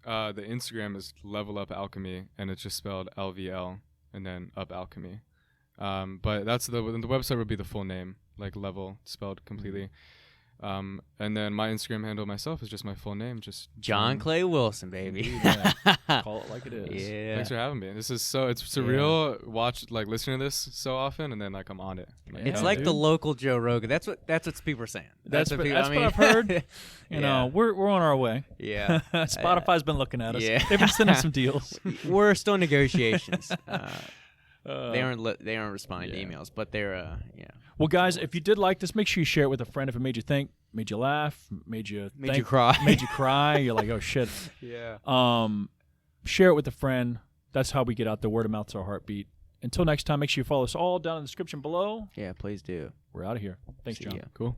The Instagram is Level Up Alchemy, and it's just spelled LVL and then Up Alchemy. But that's the website would be the full name, like level spelled completely. And then my Instagram handle myself is just my full name, just John Clay Wilson, baby. Call it like it is. Yeah. Thanks for having me. This is it's surreal. Watch listening to this so often, and then like I'm on it. Like, It's Yeah, like dude. the local Joe Rogan. That's what people are saying. That's what people, I've heard. You know, Yeah. we're on our way. Yeah. Spotify's been looking at us. Yeah. They've been sending some deals. We're still in negotiations. They Uh, aren't responding to yeah. emails, but they're Well, guys, if you did like this, make sure you share it with a friend if it made you think, made you laugh, made you cry. made you cry. You're like, oh shit. Yeah. Share it with a friend. That's how we get out. The word of mouth's our heartbeat. Until next time, make sure you follow us all down in the description below. Yeah, please do. We're out of here. Thanks, See John. ya. cool.